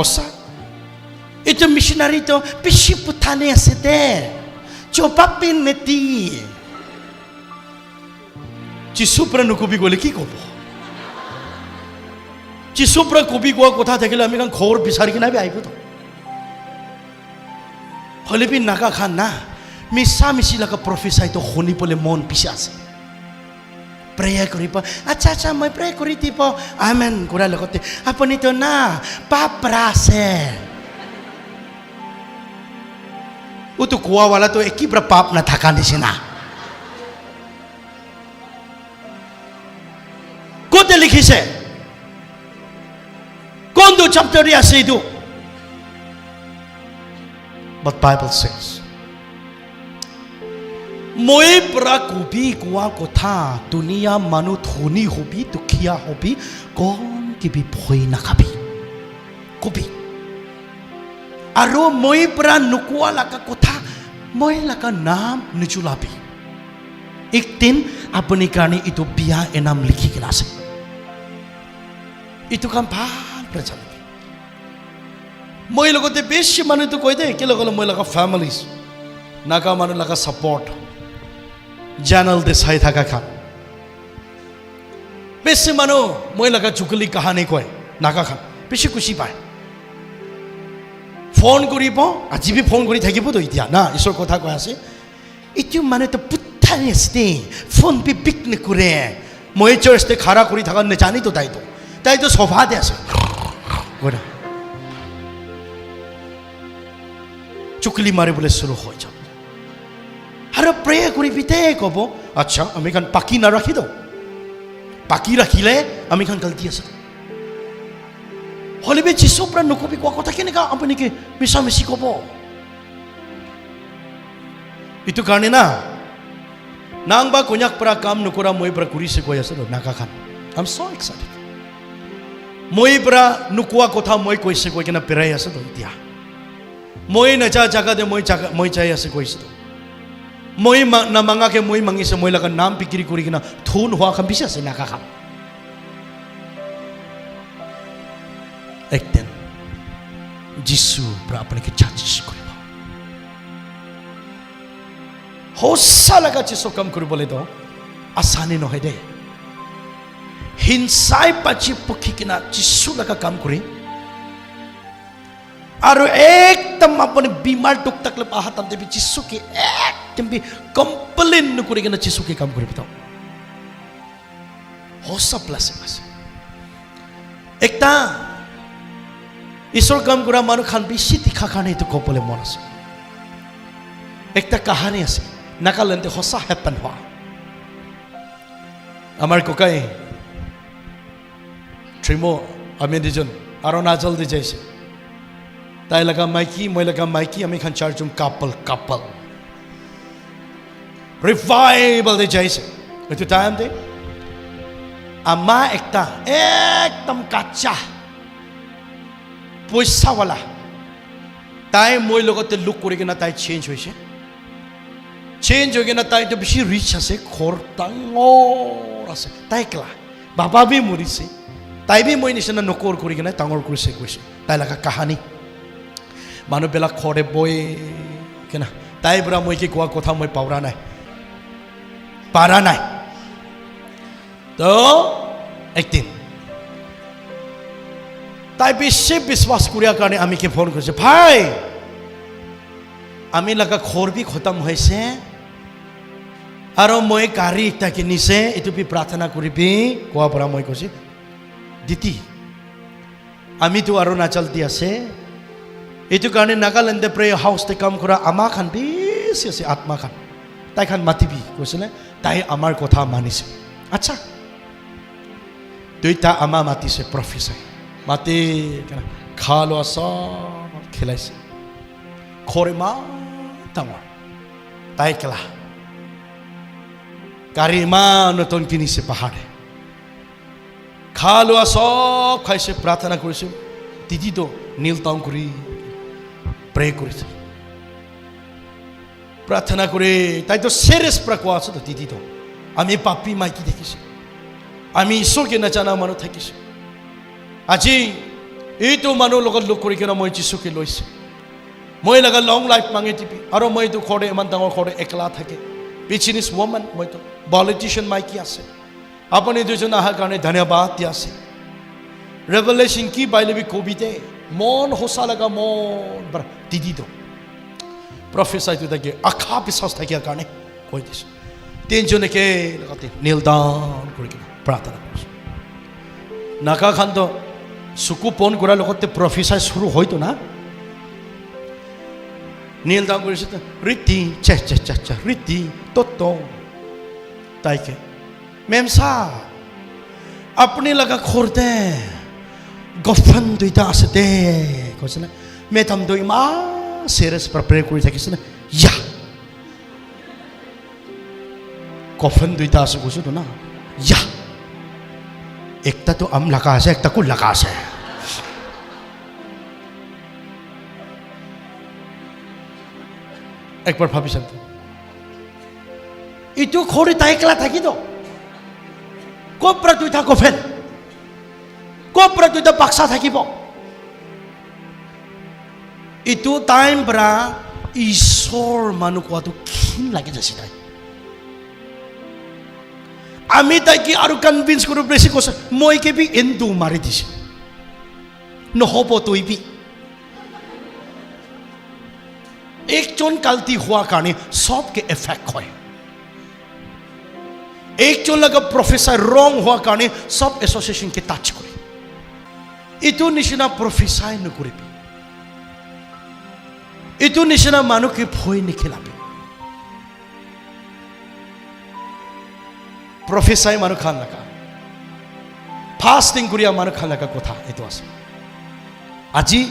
ওসা ইটো মিশনারি তো বেশি পুথানে আছে দে চোপাপিন নেতি যিশু প্রা নকবি গলে কি কব যিশু পৰা কবি কোৱা কথা থাকিলে আমি ঘৰ বিচাৰি কিনে আহিব তো হলে বি নাগা খান না মিছা মিছি লগা প্ৰফেচাই তো শুনিবলৈ মন পিছে আছে প্ৰেয়াৰ কৰিব আচ্ছা আচ্ছা মই প্ৰেয়াৰ কৰি দিব আমেন কৰাৰ লগতে আপুনি তো না পাপ আছে ও তো কোৱাৱালা তো একেবাৰে পাপ নাথাকা নিচিনা ক'তে লিখিছে কোনটো chapter আছে এইটো But Bible says মই পৰা কবি কোৱা কথা দুনিয়া মানুহ ধনী হবি দুখীয়া হবি কোন কিবি ভয় নাখাবি কবি আৰু মই পৰা নোকোৱা লগা কথা মই লগা নাম নিচুলাবি একদিন আপুনি কাৰণে এইটো বিয়া এনাম লিখি কিনে আছে এইটো কাম ভাল মই লগতে বেছি মানুহটো কৈ দে কি লগলে মই লগা ফ্যামিলিজ নাকা মানুহ লগা সাপোর্ট চ্যানেল দে চাই থাকা খান বেছি মানুহ মই লগা চুকলি কাহানী কয় নাকা খান বেছি খুশি পায় ফোন কৰিব আজি বি ফোন কৰি থাকিব তো এতিয়া না ঈশ্বৰ কথা কৈ আছে ইটো মানে তো পুঠানি আছে ফোন পে পিক নকৰে মই চাৰ্চতে খাৰা কৰি থাকা নেজানি তো তাইতো সোফাতে আছে গোটা চুকলি মাৰিবলৈ শুৰু হৈ যাব আৰু প্ৰে কৰি বিতে ক'ব আচ্ছা আমি খান পাকি নাৰাখি দিওঁ পাকি ৰাখিলে আমি খান গলতি আছে হলে বে যিশু পৰা নকবি কোৱা কথা কেনেকা আপুনি কি মিছামিছি ক'ব ইটো কাৰণে না নাংবা কন্যাক পৰা কাম নকৰা মই পৰা কৰিছে কৈ আছে নাকা খান আই এম সো এক্সাইটেড মই পৰা নোকোৱা কথা মই কৈছে কৈ কিনে পেৰাই আছে এতিয়া মই নজা জাগাতে মই চাই আছে কৈছে মই নামাঙাকে মই মাঙিছে মই লগা নাম বিক্ৰী কৰি কিনে থুন হোৱা খান বিছে আছে নাকা খান একদিন যিশু পৰা আপোনাকে জাজ কৰিব সঁচা লগা যিশু কাম কৰিবলৈ তো আসানি নহয় দে হিংসাই পাচি পক্ষী কিনা যিশু লগা কাম কৰি আৰু একদম আপুনি বিমাৰ টুক তাকলে পাহাতাম দেবি যিশুকে একদম বি কমপ্লেইন নকৰি কিনে যিশুকে কাম কৰিব তো সঁচা ব্লেছিং আছে একটা ঈশ্বৰ কাম কৰা মানুহ খান বেছি তীখা কাৰণে এইটো ক'বলৈ মন আছে একটা কাহানী আছে নাগালেণ্ডে সঁচা হেপেন হোৱা আমাৰ ককাই ট্ৰিমো আমি দুজন আৰু নাজল দি যাইছে তাই লগা মাইকী মই লগা মাইকী আমি খান চাৰজন কাপল রিভাইভাল দে যাইছে এইটো টাইম দে আমা একটা একদম কাচ্চা পয়সাওয়ালা তাই মই লগতে লুক কৰি কিনে তাই চেঞ্জ হৈছে চেঞ্জ হৈ কিনে তাই তো বেছি ৰিচ আছে ঘৰ ডাঙৰ আছে তাই একলা বাবা বি মৰিছে তাই বি মই নিচিনা নকৰ কৰি কিনে ডাঙৰ কৰিছে কৈছে তাই লগা কাহানী মানুহবিলাক ঘৰে বৈ কিনা তাই পৰা মই কি কোৱা কথা মই পাৰা নাই তো একদিন তাই বেছি বিশ্বাস কৰাৰ কাৰণে আমি কি ফোন কৰিছে ভাই আমি লগা ঘৰ বি খতম হৈছে আৰু মই গাড়ী এটা কিনিছে এইটো বি প্ৰাৰ্থনা কৰিবি কোৱাৰ পৰা মই কৈছে দিতি আমিতো আৰু নাচলতি আছে এইটো কাৰণে নাগালেণ্ডে প্ৰেয়াৰ হাউচতে কাম কৰা আমা খান বেছি আছে আত্মা খান তাই খান মাতিবি কৈছিলে তাই আমাৰ কথা মানিছে আচ্ছা দুইটা আমা মাতিছে প্ৰফেচাৰ মাতি খা লোৱা চব খেলাইছে ঘৰ ইমান ডাঙৰ তাই একলা গাড়ী ইমান নতুন কিনিছে পাহাৰে খা লোৱা চব খাইছে প্ৰাৰ্থনা কৰিছে দিদিতো নীল টাউন কৰি প্ৰে কৰিছে প্ৰাৰ্থনা কৰি তাইতো চিৰিয়াছ পৰা কোৱা আছে তো দিদিতো আমি পাপী মাইকী দেখিছোঁ আমি ঈশ্বৰকে নাজানা মানুহ থাকিছোঁ আজি এইটো মানুহ লগত লগ কৰি কিনে মই যিশুকে লৈছোঁ মই লগা লং লাইফ মাঙি টিপি আৰু মইতো ঘৰতে ইমান ডাঙৰ ঘৰতে একলা থাকে বিজনেছ ৱমেন মইতো পলিটিচিয়ান মাইকী আছে আপুনি দুজন অহাৰ কাৰণে ধন্যবাদ দিয়া আছে ৰেভেলেশ্যন কি বাইলেবি কবিতে মন সঁচা লগা মন দিদিতো প্ৰফেচাৰটো তাকে আশা বিশ্বাস থাকিয়াৰ কাৰণে কৈ দিছোঁ তিনিজনকে লগতে নীল ডাউন কৰি কিনে প্ৰাৰ্থনা কৰিছোঁ নাকা খানতো চকু পন কৰাৰ লগতে প্ৰফেচাৰ শুৰু হয়তো না নীল ডাউন কৰিছে ৰীতি চা ৰীতি তত্ত তাইকে মেম চাহ আপুনি লগা ঘৰতে গফন দুইটা আছে দে কৈছে না মেডামটো ইমান চিৰিয়াছ পৰা প্ৰে কৰি থাকিছে না ইয়া গফন দুইটা আছে কৈছোতো না ইয়া একটা তো আম লাগা আছে একটা কুল লাগা আছে একবার ভাবিছেন তো ইটো ঘরে তাই একলা থাকি তো কপরা দুইটা গফেন কপরা দুইটা বাক্সা থাকিব Itu time pra Isor manu ko atu khin lagi jasi dai. Ami tai ki aru convince kuru besi ko moi ke bi endu mari dise. No hopo toi bi. একজন কালতি হওয়া কারণে সবকে এফেক্ট হয় একজন লাগা professor রং হওয়া কারণে সব অ্যাসোসিয়েশনকে টাচ করে ইটো নিচিনা প্রফেসর নকৰিবি ইটো নিচিনা মানুহকে ভয় নিখেলাবি প্রফেসর মানুহ খান লাগা ফাস্টিং করিয়া মানুহ খান লাগা কথা এটো আছে আজি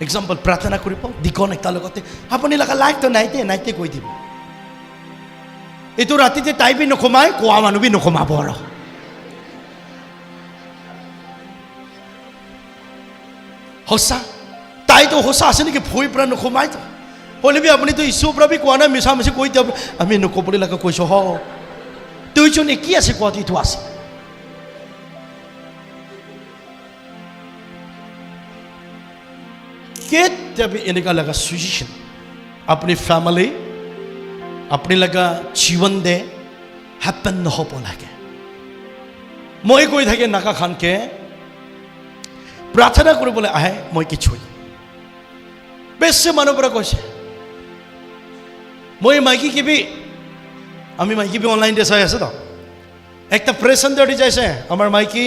এক্সাম্পল প্ৰাৰ্থনা কৰিব দিকন একটা লগতে আপুনি লাগা লাইক তো নাইতে কৈ দিব এইটো ৰাতিতে টাইপি নকমাই কোৱা মানুহ বি নকমাব আৰু হসা তাইতো হসা আছে নেকি ভয় পৰা নকমাই তো হলিবি আপুনি তো ইছু পৰা বি কোৱা না মিছা মিছি কৈ দিব আমি নকবলৈ লাগা কৈছো হ দুইজনে কি আছে কোৱাটো ইটো আছে केतभी इनका लगा सिचुएशन अपनी फैमिली अपनी लगा जीवन दे हैपन न हो पोलागे মই কৈ থাকে নাকা খানকে প্ৰাৰ্থনা কৰিবলৈ আহে মই কিছুই বেছি মানুহ পৰা কৈছে মই মাইকি কিবি আমি মাইকি বি অনলাইন দে চাই আছে তো একটা প্রেজেন্ট দি যাইছে আমাৰ মাইকি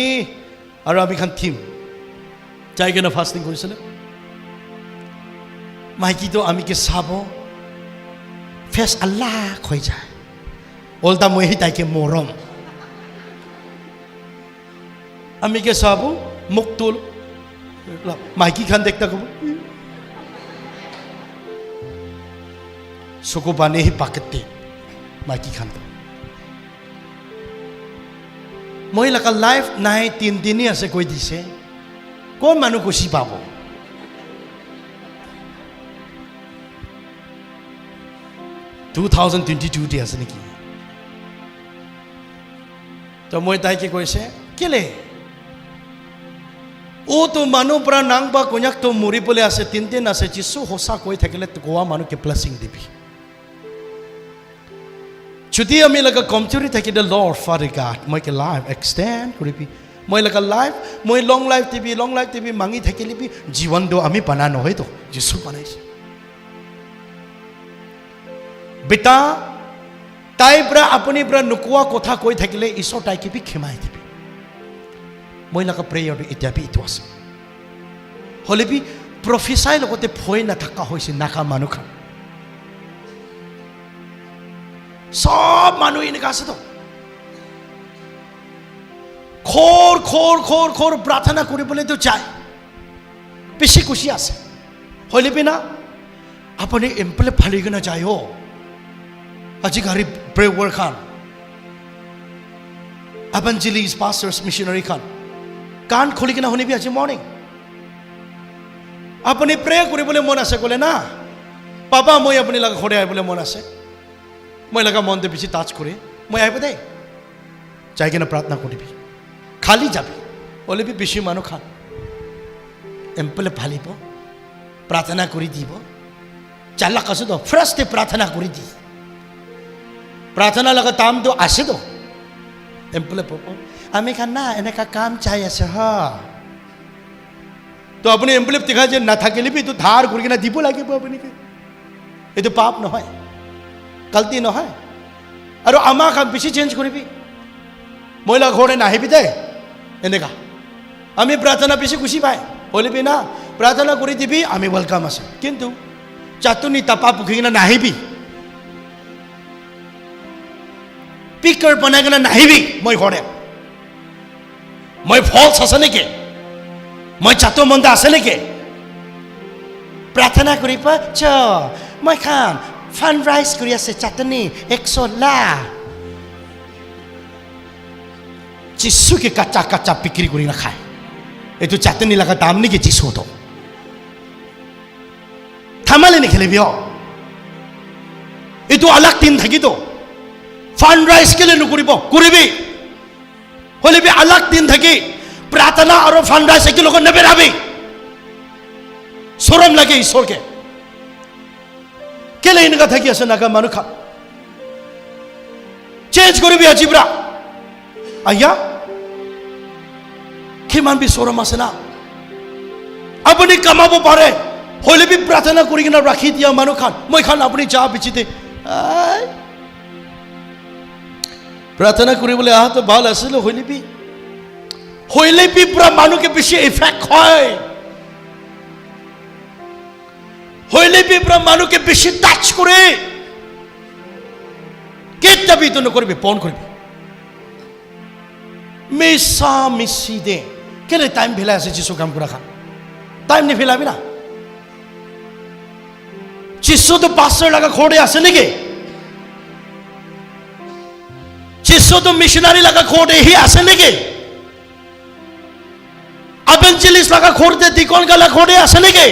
আৰু আমি খান থিম যাই কেনে ফাস্টিং কৰিছিল মাইকি তো আমি কে সাবো ফেস আল্লাহ হৈ যায় ওলটা মই হি তাইকে মৰম আমি কে সাবো মুক্তুল মাইকি খান দেখতা কব চকু পানী হি পাকতে মাইকি খান তো মই লাকা লাইফ নাই 3 দিনই আছে কৈ দিছে কোন মানুহ খুশি পাব (2022 আছে নেকি তো মই তাইকে কৈছে কেলে ও তো মানুহ পৰা নাংবা কোনাক তো মৰিবলৈ আছে 3 দিন আছে যিছু হসা কৈ থাকিলে তো গোৱা মানুহকে ব্লেসিং দিবি যদি আমি লগা কমজোৰি থাকি দে লৰ্ড ফাদাৰ গড মই কে লাইফ এক্সটেন্ড কৰিবি মই লগা লাইফ মই লং লাইফ টিভি মাঙি থাকিলিবি জীৱনটো আমি পানা নহয় তো যিছু পানাইছে बेटा ताई ब्रा अपनी ब्रा नुकुआ कोथा कोई থাকিলে ঈশ্বর তাইকে বি ক্ষমাই দিবি মই লাগা প্ৰেয়াৰ ইটা বি ইটো আছে হলিবি প্ৰফেসাই লগতে ভয় না থাকা হৈছে নাকা মানুহ সব মানুহ এনেকা আছে তো খৰ প্ৰাৰ্থনা কৰিবলৈ তো যায় বেছি খুশি আছে হলিবি না আপুনি এম্পলে ফালি না যায় আজি গাড়ী ব্ৰেৱাৰ খান evangelist pastors missionary খান কান খুলি কিনা শুনিবি আজি মৰ্নিং আপুনি প্ৰে কৰিবলৈ মন আছে কলে না পাপা মই আপুনি লগা ঘৰে আহিবলৈ মন আছে মই লগা মনতে বেছি টাচ কৰি মই আহিব দে যাই কিনা প্ৰাৰ্থনা কৰিবি খালি যাবি বলিবি বেছি মানুহ খান এম্পলে ফালিব প্ৰাৰ্থনা কৰি দিব চালা কাছে তো ফাৰ্ষ্টে প্ৰাৰ্থনা কৰি দি प्रार्थना लगा ताम तो आसे तो एम्पले पोपो आमी खान ना এনেকা কাম চাই আছে হ তো আপনি এম্পলে দেখা যে না থাকিলে বি তো ধার কৰি না দিব লাগিব আপনি কে এটো পাপ নহয় গলতি নহয় আৰু আমা কাম বেছি চেঞ্জ কৰিবি মইলা ঘৰে নাহিবি দে এনেকা আমি প্ৰাৰ্থনা বেছি খুশি পাই হলিবি না প্ৰাৰ্থনা কৰি দিবি আমি ওয়েলকাম আছে কিন্তু চাতুনি তাপা পুখি না নাহিবি পিকাৰ বনাই কেনে নাহিবি মই ঘৰে মই ফলছ আছে নেকি মই চাতো মন্দ আছে নেকি প্ৰাৰ্থনা কৰিবা চ মই খান ফান্ড ৰাইজ কৰি আছে চাটনি 100 লা যিছুকে কাঁচা বিক্ৰী কৰি নাখায় এইটো চাটনি লগা দাম নেকি যিছু তো থামালে নেখেলিবি এইটো আলাক দিন থাকি তো ফান্ড রাইজ কেলে নকৰিব কৰিবি হলিবি আলাক দিন থাকি প্ৰাৰ্থনা আৰু ফান্ড ৰাইজ একে লগত নেবেৰাবি শৰম লাগে ঈশ্বৰকে কেলে এনেকা থাকি আছে নাগা মানুহ খান চেঞ্জ কৰিবি আজিবৰা আয়া কিমান বিচৰম আছে না আপুনি কামাব পাৰে হলে বি প্ৰাৰ্থনা কৰি কিনা ৰাখি দিয়া মানুহ খান মই খান আপুনি যা বিচিতে প্ৰাৰ্থনা কৰিবলৈ আহাতো ভাল আছিল হইলে বি পুৰা মানুহকে বেছি ইফেক্ট হয় হইলে বি পুৰা মানুহকে বেছি টাচ কৰে কেতিয়াবি তো নকৰিবি ফোন কৰিবি মিছা মিছি দে কেলে টাইম ভেলাই আছে যিছু কাম কৰা খান টাইম নিভেলাবি না যিছু তো পাষ্টৰ লগা ঘৰতে আছে নেকি যিছু তো মিশনাৰী লগা ঘৰতে হি আছে নেকি ইভাঞ্জেলিষ্ট লগা ঘৰতে দিকন গালা ঘৰতে আছে নেকি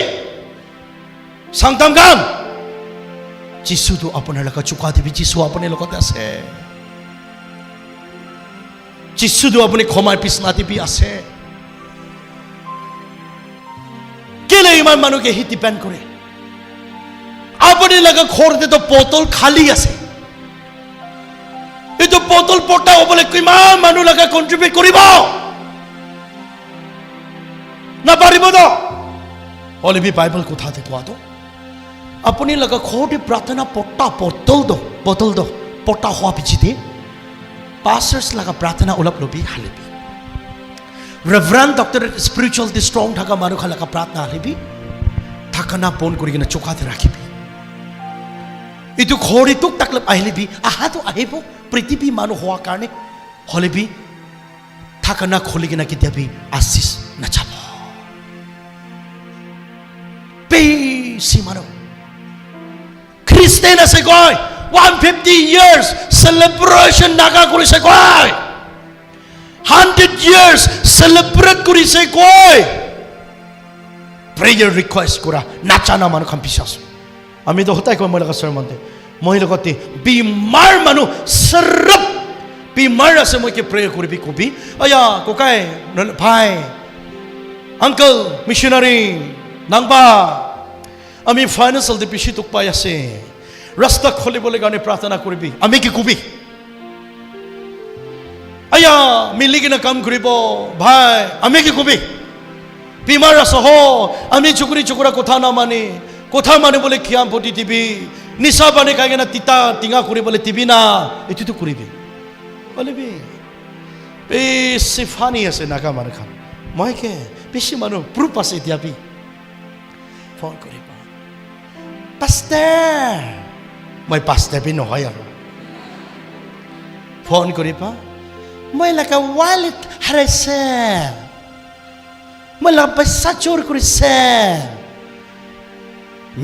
সংতাম গান যিছু তো আপোনাৰ লগা চুকা দিবি যিছু আপোনাৰ লগতে আছে যিছু তো আপুনি ক্ষমাৰ পিছনা দিবি আছে কেলে ইমান মানুহকে হি ডিপেণ্ড কৰে আপুনি লগা ঘৰতে তো বটল খালি আছে এইটো বটল পটা হ'বলৈ কিমান মানুহ লগা কন্ট্ৰিবিউট কৰিব নাপাৰিব তো অলবি বাইবেল কথাতে কোৱাটো আপুনি লগা ঘৰতে প্ৰাৰ্থনা পটা বটল দ পটা হোৱা পিছতে পাষ্টাৰ্ছ লগা প্ৰাৰ্থনা অলপ লবি হালিবি ৰেভাৰেণ্ড ডক্টৰ স্পিৰিচুৱেল ষ্ট্ৰং থকা মানুহ লগা প্ৰাৰ্থনা হালিবি থাকনা ফোন কৰি কিনে চোকাতে ৰাখিবি এইটো ঘৰে তোক তাকলে আহিলিবি আহাতো আহিব পৃথিৱী মানুহ হোৱাৰ কাৰণে হলিবি থাকনা খুলি কিনে কেতিয়াবি আশীষ নাচাব বেছি মানুহ খ্ৰীষ্টান আছে কয় 150 years celebration নাগা কৰিছে কয় 100 years celebrate কৰিছে কয় prayer request কৰা নাচানা মানুহ খান পিছাছ আমি তো হতাই কয় মই লগা চৰমন্তে মই লগতে বিমাৰ মানুহ সৰব বিমাৰ আছে মই কে প্ৰে কৰিবি কবি আয়া কোকাই ভাই আঙ্কল মিশনাৰী নাংবা আমি ফাইনেন্সিয়েল ডিপিসি তোক পাই আছে ৰাস্তা খুলিবলৈ কাৰণে প্ৰাৰ্থনা কৰিবি আমি কি কবি আয়া মিলি কিনে কাম কৰিব ভাই আমি কি কবি বিমাৰ আছে হ আমি চুকুৰা কথা না মানে কথা মানিবলৈ খিয়াম পতি দিবি নিচা পানী খাই কিনে তিতা টিঙা কৰিবলৈ দিবি না এইটোতো কৰিবি বলিবি বেছি ফানি আছে নাগা মানুহ খান মই কে বেছি মানুহ প্ৰুফ আছে দিয়াবি ফোন কৰিব পাষ্টাৰ মই পাষ্টাৰ বি নহয় আৰু ফোন কৰিবা মই লগা ৱালেট হাৰাইছে মই লগা পইচা চোৰ কৰিছে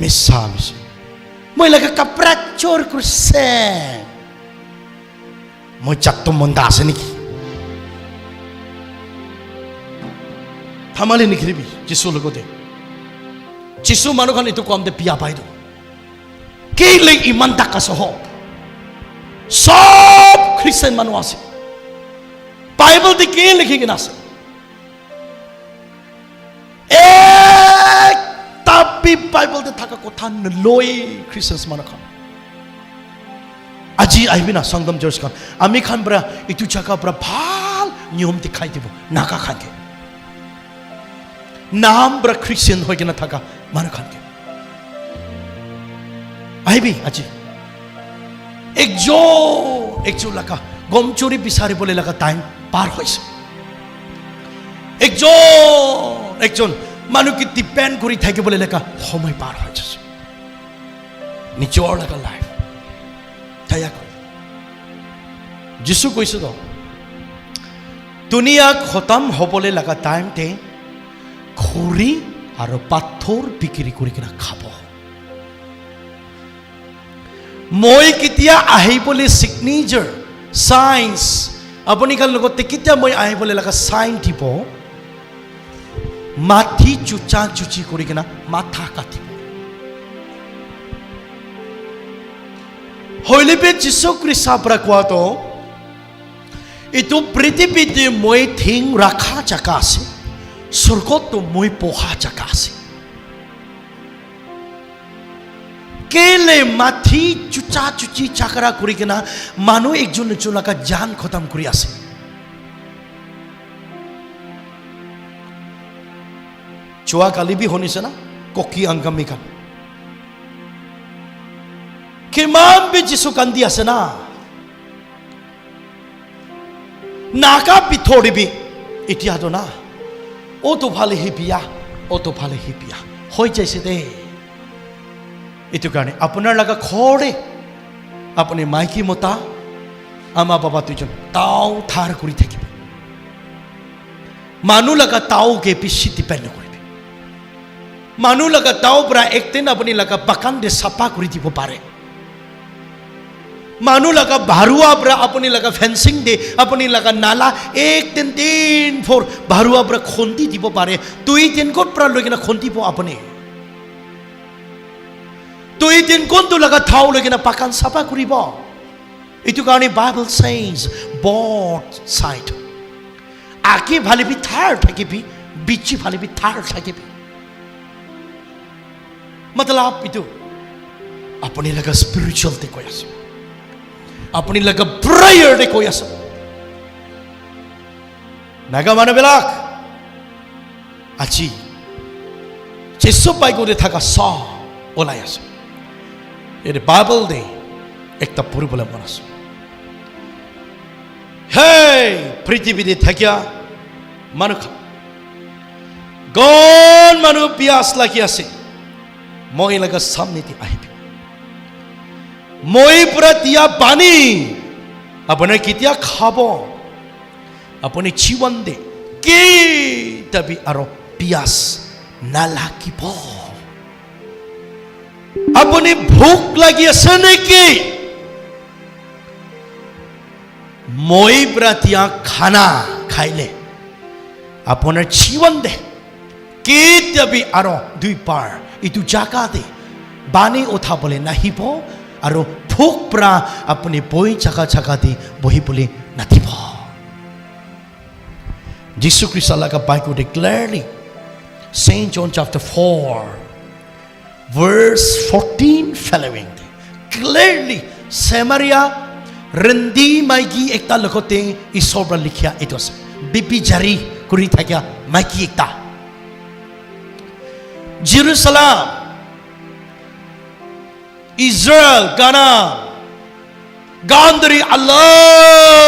মিছা মিছি মই লগা কাপৰা চোৰ কৰিছে মই চাকটো মন্দা আছে নেকি থামালি নিখিৰিবি যিছু লগতে যিছু মানুহখন এইটো কম দে পিয়া পাই দিওঁ কেলে ইমান টাকা সহ সব খ্ৰীষ্টান মানুহ আছে বাইবেল দি কে লিখি কিনে আছে বাইবেলতে থাকা কথা নলয় খ্ৰীষ্টান মানুহখন আজি আহিবি না সংগম চাৰ্চখন আমি খান পৰা এইটো জাগা পৰা ভাল নিয়ম দেখাই দিব নাকা খানকে নাম পৰা খ্ৰীষ্টান হৈ কিনে থাকা মানুহখনকে আহিবি আজি একজন লগা গম চুৰি বিচাৰিবলৈ লগা টাইম পাৰ হৈছে একজন মানুহকে ডিপেণ্ড কৰি থাকিবলৈ লগা সময় পাৰ হৈ যাইছে নিজৰ লগা লাইফ দয়া কৰি যিছু কৈছে তো দুনিয়া খতম হ'বলৈ লগা টাইমতে খৰি আৰু পাথৰ বিক্ৰী কৰি কিনে খাব মই কেতিয়া আহিবলৈ চিগনেচাৰ চাইন্স আপুনি কাল লগতে কেতিয়া মই আহিবলৈ লগা চাইন দিব মাথি চুচা চুচি কৰি কিনা মাথা কাটিব হইলিবে যিছু খ্ৰীষ্টৰ পৰা কোৱাটো এইটো পৃথিৱীতে মই ঠিং ৰাখা জাগা আছে স্বৰ্গতো মই পঢ়া জাগা আছে কেলে মাথি চুচা চুচি চাকৰা কৰি কিনা মানুহ একজন একজনকা জান খতম কৰি আছে যোৱা কালি বি শুনিছে না ককি আংকামিকা কিমান বি যিছু কান্দি আছে না নাকা পিথৰিবি এতিয়াতো না ও তো ভালে হিপিয়া ও তো ভালে হিপিয়া হৈ যাইছে দে এইটো কাৰণে আপোনাৰ লগা খৰে আপুনি মাইকী মতা আমা বাবা দুজন তাও থাৰ কৰি থাকিব মানুহ লগা তাওকে পিছি ডিপেণ্ড কৰিবি মানুহ লগা তাও পৰা একদিন আপুনি লগা বাকান দে চাফা কৰি দিব পাৰে মানুহ লগা ভাৰুৱা পৰা আপুনি লগা ফেন্সিং দে আপুনি লগা নালা একদিন দিন ফৰ ভাৰুৱা পৰা খন্দি দিব পাৰে 2-3 কোট পৰা লৈ কিনে খন্দিব আপুনি 2-3 কোনটো লগা থাও লৈ কিনে পাকান চাফা কৰিব এইটো কাৰণে বাইবেল says both side আগে ভালিবি থাৰ থাকিবি বিচি ভালিবি থাৰ থাকিবি মতলব ইটো আপুনি লগা স্পিৰিচুৱেল তে কৈ আছে আপুনি লগা প্ৰেয়াৰ দে কৈ আছে নাগা মানুহবিলাক আজি যিছু পাই গৈ থাকা চ ওলাই আছে এই বাইবেল দে একটা পঢ়িবলৈ মন আছে হেই পৃথিৱীতে থাকিয়া মানুহ গণ মানুহ পিয়াস লাগি আছে মই লগা সামনেতে আহিবি মই পৰা দিয়া পানী আপুনি কেতিয়া খাব আপুনি জীবন দে কেতিয়াবি আৰু পিয়াস নালাগিব আপুনি ভোক লাগি আছে নেকি মই পৰা দিয়া খানা খাইলে আপোনাৰ জীবন দে কেতিয়াবি আৰু 2 বাৰ ইটো জাগাতে বাণী উঠাবলৈ নাহিব আৰু ভোক পৰা আপুনি বহি জাগাতে বহিবলৈ নাথিব যীশু খ্ৰীষ্ট লগা বাইবেলতে clearly St. John chapter 4 verse 14 following clearly Samaria rendi maiki ekta lokote isobra likhia eto ase bibi jari kuri thakya maiki ekta Jerusalem Israel Ghana Gandari Allah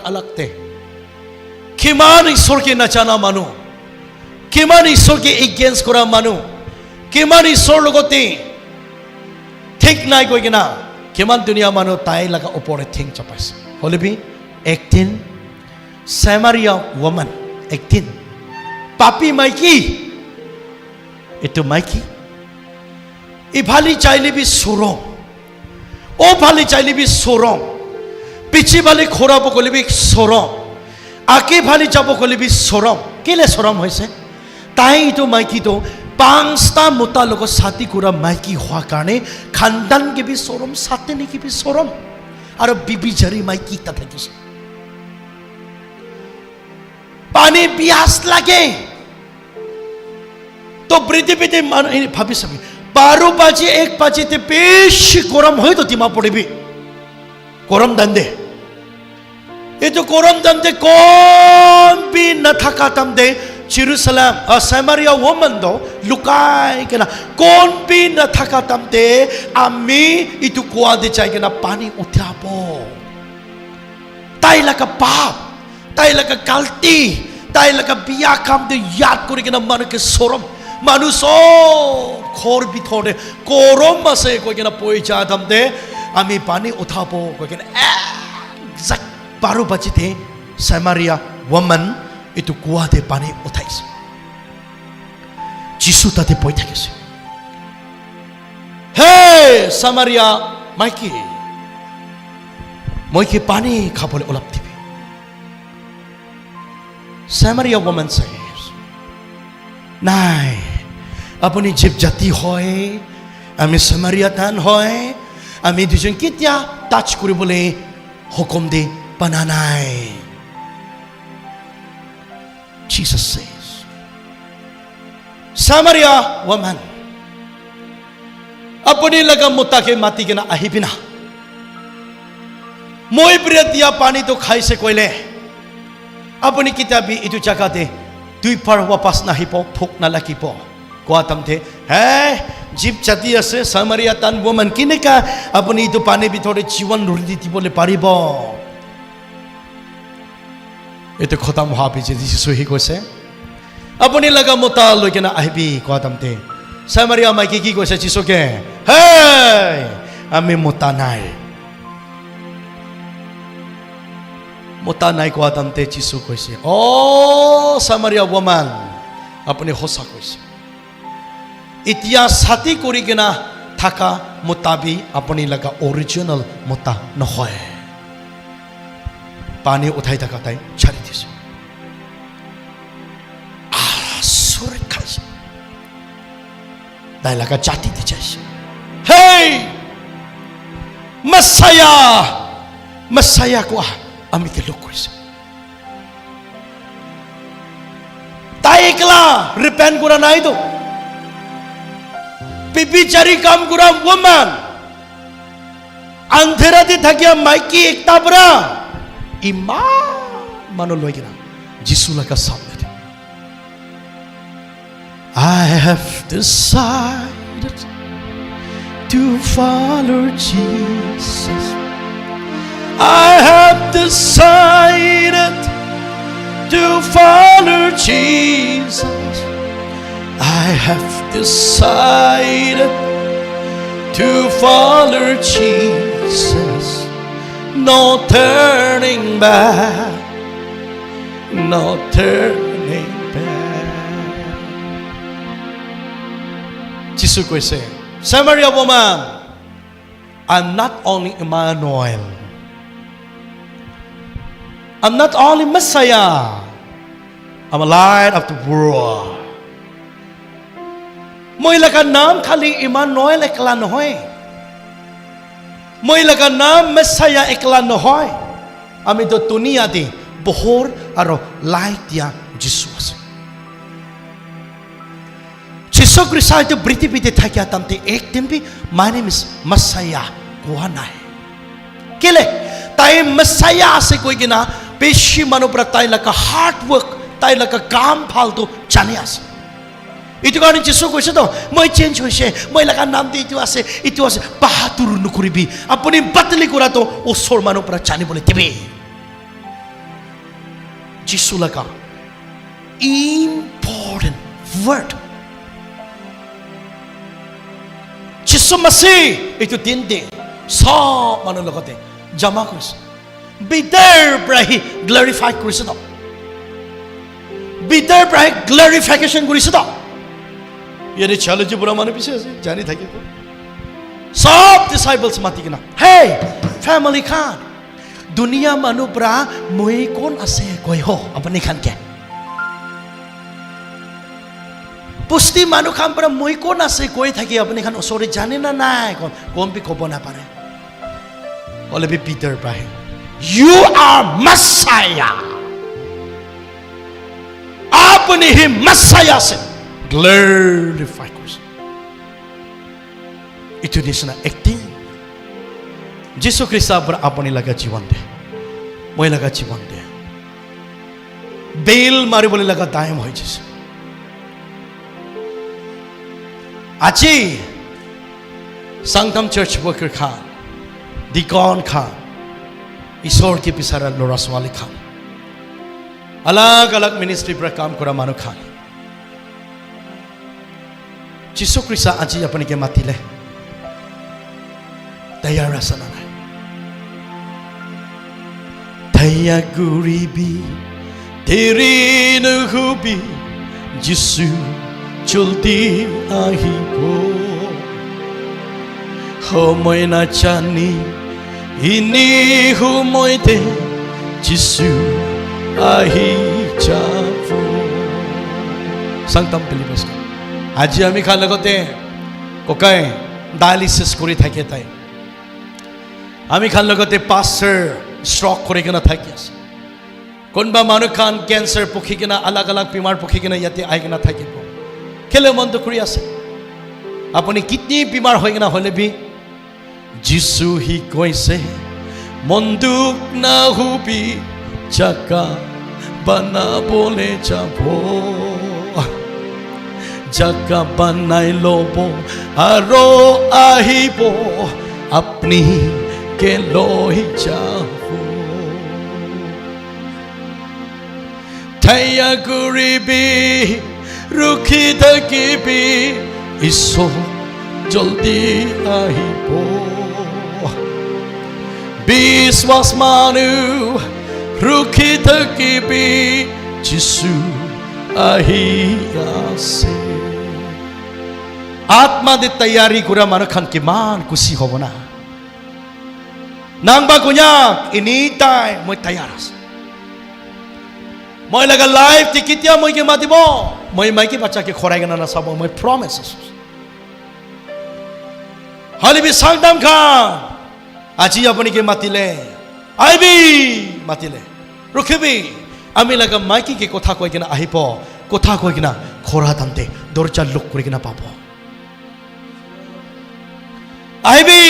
alak te kiman ishor ke nachana manu কিমান ঈশ্বৰকে against কৰা মানুহ কিমান ঈশ্বৰ লগতে ঠিক নাই কৈ কিনা কিমান দুনিয়া মানুহ তাই লগা ওপৰত ঠিক চপাইছে হলিবি একদিন সামাৰিয়া ওমান একদিন পাপী মাইকী এইটো মাইকী ইফালি চাইলিবি চৰম ও ফালি চাইলিবি চৰম পিছি ফালি খোৰাব গলিবি চৰম আকে ফালি যাব গলিবি চৰম কেলে চৰম হৈছে তাই তো মাইকী তো 5টা মোটা লোক সাথী कुरा মাইকী হওয়ার কারণে খানদান কে বি সরম সাথে নেকি বি সরম আর বিবি ঝারি মাইকী তা থাকিছে পানি পিয়াস লাগে তো পৃথিবীতে ভাবি সাবি 12 বাজে 1 বাজেতে বেশি গরম হয় তো তিমা পড়বি গরম দান্দে এই তো গরম দান্দে কোন বি না থাকা তাম দে Jerusalem, Samaria woman do lukai kena konpi na thakatamte ami itu kuade chai kena pani uthapo tai laka pap tai laka kalti tai laka biya kam de yad kori kena manu ke sorom manu so khor bithore korom ase koi kena poi cha tamte ami pani uthapo koi kena exact 12 bajite Samaria woman itu kuade pani uঠাইছে যিশু তাতে পই থাকিছে হে samaria মাইকি মই কি পানী খাবলৈ অলপ দিবি সামারিয়া woman says নাই আপুনি জীৱ জাতি হয় আমি সামাৰিয়া টান হয় আমি দুজন কেতিয়া টাচ কৰিবলৈ হুকুম দি পানা নাই Jesus says Samaria woman अपनी लगा मुता के माती के ना आही बिना मोई प्रिय दिया पानी तो खाई से कोयले अपनी किताबी इतु जगह दुई पर वापस ना ही पो फुक ना लकी पो कोआ तम थे है जीप चती असे सामरिया तन वो मन किने का अपनी इतु पानी भी थोड़े जीवन रुदी थी बोले पारी बो इतु खत्म हुआ भी जिस सुही को से अपनी लगा मुता लोगे ना आही भी कोआ तम थे सामरिया माइकी की को से चिसो के है अमी मुता नाई मुता नाई को आदम ते चिसु कैसे ओ सामरिया वुमन अपने होसा कैसे इतिहास साथी कोरी के ना थाका मुताबी अपनी लगा ओरिजिनल मुता न होए पानी उठाई थका ताई छारी थी आसुर खाइसे दाई लगा जाती थी जैसे हे मसाया मसाया को আমি কে লোক কইছে তাই একলা রিপেন্ট করা নাই তো পিপিচারি কাম করা ওমান আন্ধেরাতে থাকিয়া মাইকি একটা বড়া ইমা মানো লই গেনা যিশু লাগা সামনে I have decided to follow Jesus. I have decided to follow Jesus. I have decided to follow Jesus. No turning back. No turning back. Jesus said, Samaria woman, I'm not only Emmanuel. I'm not only Messiah. I'm a light of the world. Moila ka naam khali Emmanuel ekla nohoy. Moila ka naam Messiah ekla nohoy. Ami to dunia di bohor aro light dia Jesus. Jesus Christ to briti briti thakya tamte ek din bhi my name is Messiah kuha nahi. Kile ताई Messiah से कोई गिना पेशी मानो पर ताई लगा hard work ताई लगा काम फालतू जाने आसे इतु कारण जिसो कोई से तो मैं चेंज हुई से मैं लगा नाम दी इतु आसे बहादुर नुकुरी भी अपनी बदली करा तो वो सोर मानो पर जाने बोले तिबे जिसो लगा important word जिसो मसीह इतु दिन दे सब मानो लगते जमा करिছে বিদাৰ প্ৰাহি গ্লোৰিফাই কৰিছে তো বিদাৰ প্ৰাহি গ্লোৰিফিকেশন কৰিছে তো ইয়াৰে চ্যালেঞ্জ পুৰা মানে পিছে আছে জানি থাকিব সব ডিসাইপলস মাতি কিনা হে ফ্যামিলি খান দুনিয়া মানুহ পৰা মই কোন আছে কই হ আপুনি খান কে পুষ্টি মানুহ খান পৰা মই কোন আছে কই থাকি আপুনি খান ওচৰে জানে না নাই কোন বি কব না পাৰে Ole be Peter Ibrahim. You are Messiah. Apne hi Messiah se glorify kors. Itu nisna acting. Jesus Christ per apne laga जीवन दे. moi laga जीवन दे. बेल मारे बोले लगा दायम होई जैसे. आजी संगम चर्च वर्कर खान डिकॉन खान ईश्वर के पिसारा लोरास वाले खान अलग अलग मिनिस्ट्री पर काम करा मानो खान जिसो क्रिसा आज अपने के माती ले तैयार रसना है तैया गुरीबी तेरी नखुबी जिसु चलती आही को हो मैं ना जानी इन्हीं हो मैं ते जिसु आही जावो संगतम पिलिपस आज आमी खान लगते कोकाय डायलिसिस करी থাকে তাই आमी खान लगते पास्टर स्ट्रोक करे केना থাকে कोनबा मानु खान कैंसर पखी केना अलग अलग बीमार पखी केना याते आइ केना থাকিব केले मन तो करी আছে আপুনি কিডনি বিমাৰ হৈ কিনা হ'লে বি যিছু হি কৈছে মন্দুক নাহুবি জাগা বানাবলে যাব জাগা বানাই ল'ব আৰু আহিব আপুনি কে লৈ যাব ঠাইয়া কৰিবি ৰখি থাকিবি ঈশ্বৰ জলদি আহিব বিশ্বাস মানুহ ৰখি থাকিবি যিছু আহি আছে আত্মা দি তৈয়াৰী কৰা মানুহখন কিমান খুচি হ'ব না নাংবা কুኛক এনি টাইম মই তৈয়াৰ আছো মই লগা লাইফ টি কেতিয়া মই কি মাতিব মই মাইকি বাচ্চাকে খৰাই কিনা নাচাব মই প্ৰমিস আছো হলিবি সাংদাম খান আজি আপুনি কি মাতিলে আইবি মাতিলে ৰখিবি আমি লগা মাইকি কি কথা কৈ কিনা আহিব কথা কৈ কিনা খৰা তান্তে দৰজা লক কৰি কিনা পাব আহিবি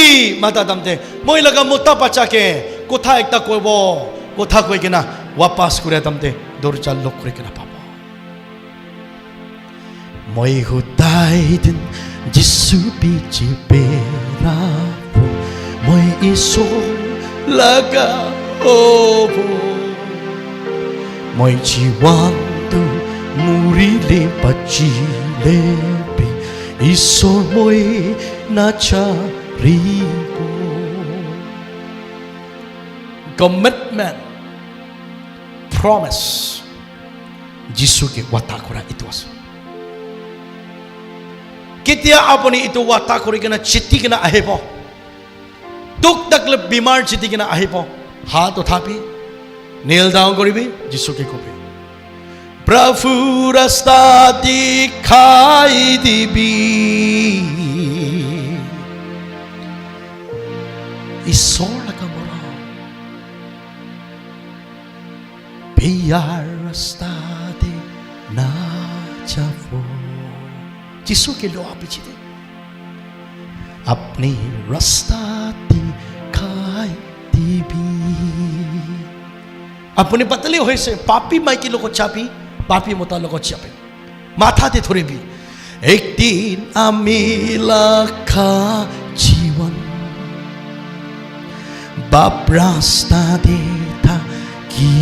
মাতা তান্তে মই লগা মোটা বাচ্চাকে কথা একটা কইব কথা কৈ কিনা वापस करे तमते दरजा लक करे किना पाब মই হুদাই দিন যিছু পিছে পেৰাব মই ঈশ্বৰ লগা হ'ব মই জীৱনটো মৰিলে বাচিলে ঈশ্বৰ মই নাচাৰিব কমিটমেণ্ট promise যিছু কে ওয়াতা কৰা ইটো আছে কেতিয়া আপুনি ইটো ওয়াতা কৰি কিনা চিটি কিনা আহিব দুখ তাকলিফ বিমাৰ চিটি কিনা আহিব হাত উঠাবি নীল ডাউন কৰিবি যিছুকে কবি প্ৰভু ৰাস্তা দেখাই দিবি ঈশ্বৰ बियार रास्ता दे ना जाओ जिसु के लो आप दे अपनी रास्ता दिखाई दीबी अपने पतले होए से पापी माइकी लोग चापी पापी मोता लोग चापे माथा दे थोड़ी भी एक दिन अमीला खा जीवन बाप रास्ता देता की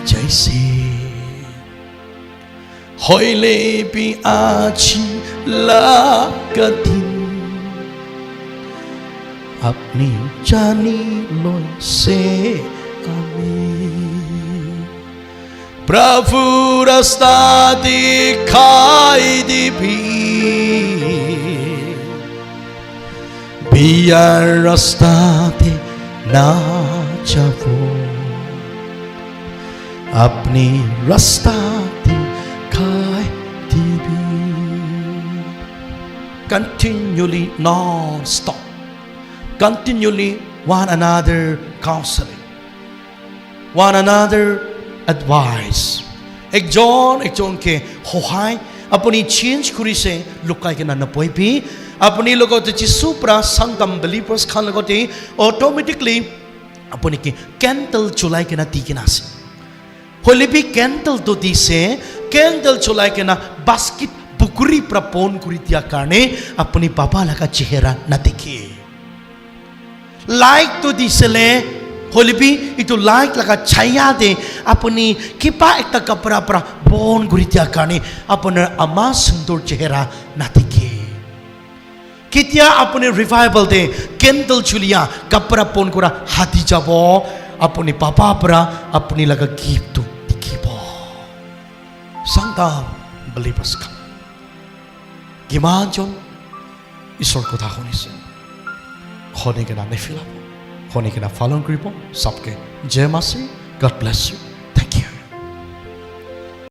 जैसे होइले भी आछी लागती अपनी जानी लो से प्रभु रास्ता दिखाई दीबी बियार रास्ता दे ना जाओ अपनी रास्ता दिखाई दीबी continually non-stop continually one another counseling one another advice একজন কে সহায় আপুনি চেঞ্জ কৰিছে লুকাই কিনা নপইবি আপুনি লগতে যিছু প্ৰা সংগম বলিপৰ্স খান লগতে অটোমেটিকলি আপুনি কি কেন্ডল চলাই কিনা দি কিনা আছে হলিবি কেন্ডল তো দিছে কেন্ডল চলাই কিনা বাস্কেট বুকুৰি প্ৰা পন কৰি দিয়া কাৰণে আপুনি বাবা লগা চেহাৰা না দেখে লাইক তো দিছিলে হলিবি ইটো লাইক লগা ছায়া দে আপুনি কিবা একটা কাপড়া প্ৰা বন কৰি দিয়া কাৰণে আপোনাৰ আমা সুন্দৰ চেহাৰা না দেখে কেতিয়া আপুনি ৰিভাইভাল দে কেন্ডল চুলিয়া কাপড়া পন কৰা হাতি যাব আপুনি বাবা প্ৰা আপুনি লগা গিফ্ট দেখিব সংগম বলিপৰ্স কিমানজন ঈশ্বৰ কথা শুনিছে শুনি কিনা নেফিলাব শুনি কিনা পালন কৰিব সবকে জয় মাসি গড ব্লেছ ইউ